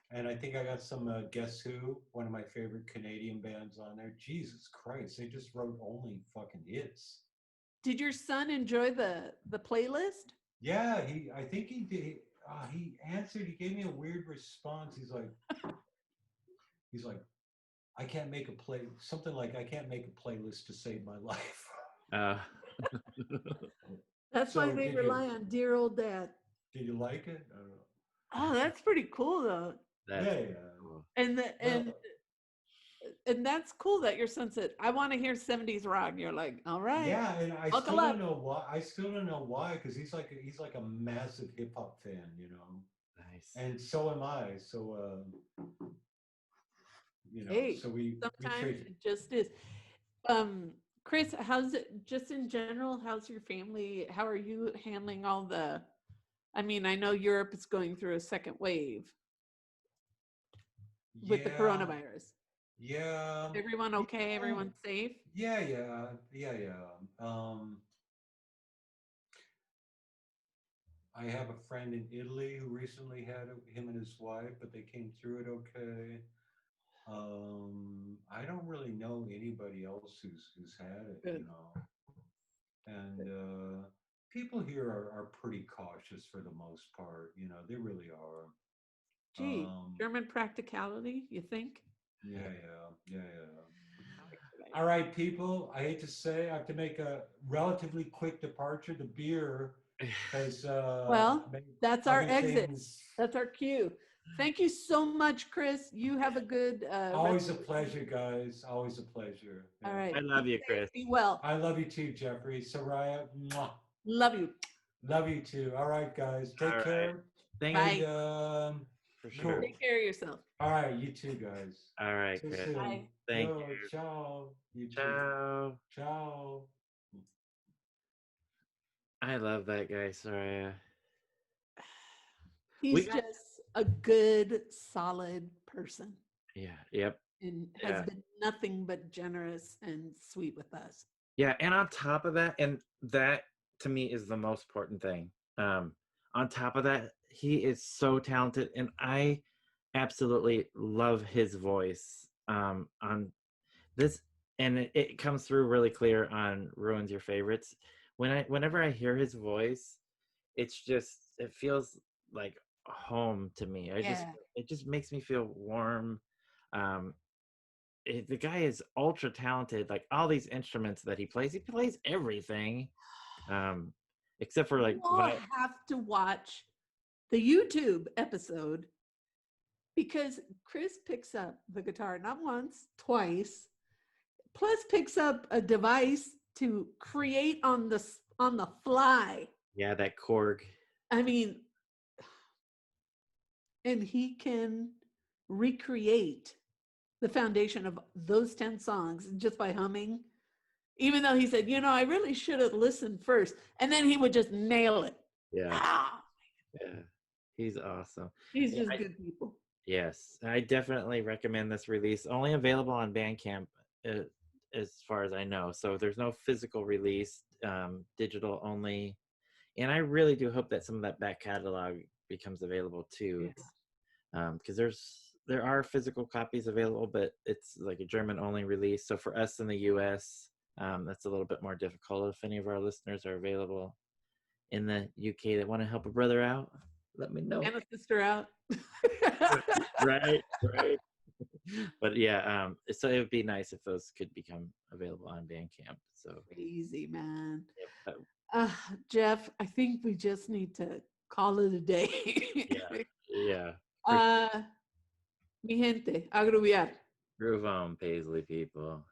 And I think I got some Guess Who, one of my favorite Canadian bands on there. Jesus Christ, they just wrote only fucking hits. Did your son enjoy the playlist? Yeah, I think he did. He answered. He gave me a weird response. He's like, I can't make a something like I can't make a playlist to save my life. That's why they rely on dear old dad. Did you like it? I don't know. Oh, that's pretty cool though. Yeah. Cool. And that's cool that your son said, "I want to hear 70s rock." And you're like, "All right." Yeah, and I still don't know why. I still don't know why, because he's like a massive hip hop fan, you know. Nice. And so am I. So you know, hey, so we sometimes it just is. Chris, how's it just in general? How's your family? How are you handling all the? I mean, I know Europe is going through a second wave with the coronavirus. Yeah. Everyone okay? Everyone safe? Yeah. I have a friend in Italy who recently had him and his wife, but they came through it okay. I don't really know anybody else who's had it, Good. you know. And people here are pretty cautious for the most part, you know. They really are. Gee, German practicality, you think? Yeah. All right, people. I hate to say, I have to make a relatively quick departure. The beer has. Well, that's our exit. That's our cue. Thank you so much, Chris. You have a good. Always a pleasure, guys. Always a pleasure. Yeah. All right. I love you, Chris. Be well. I love you too, Jeffrey. Soraya. Mwah. Love you. Love you too. All right, guys. Take care. Thank you. For sure. Take care of yourself. All right, you too, guys. All right, Chris. Bye. Thank you. Ciao. Ciao. Ciao. I love that guy, Soraya. We He's got just a good, solid person yep. and has Yeah. been nothing but generous and sweet with us. Yeah, and on top of that, and that to me is the most important thing. Um, on top of that, he is so talented, and I absolutely love his voice. On this, and it comes through really clear on Ruins Your Favorites. Whenever I hear his voice, it feels like home to me. Yeah. It just makes me feel warm. Um, the guy is ultra talented. Like all these instruments that he plays everything, um, except for like You all have to watch the YouTube episode because Chris picks up the guitar not once, twice, plus picks up a device to create on the fly. yeah, that Korg. I mean, and he can recreate the foundation of those 10 songs just by humming, even though he said, I really should have listened first. And then he would just nail it. Yeah, Ah, yeah, he's awesome. he's Yeah, just good people. yes, I definitely recommend this release. Only available on Bandcamp, uh, as far as I know. So there's no physical release, digital only. And I really do hope that some of that back catalog becomes available too. Yeah. Because there are physical copies available, but it's like a German only release. So for us in the U.S., that's a little bit more difficult. If any of our listeners are available in the UK that want to help a brother out, let me know. And a sister out. Right, right. But yeah, so it would be nice if those could become available on Bandcamp. So Crazy, man. yeah, Jeff, I think we just need to call it a day. yeah. uh, Mi gente, agruviar. Groove on, Paisley people.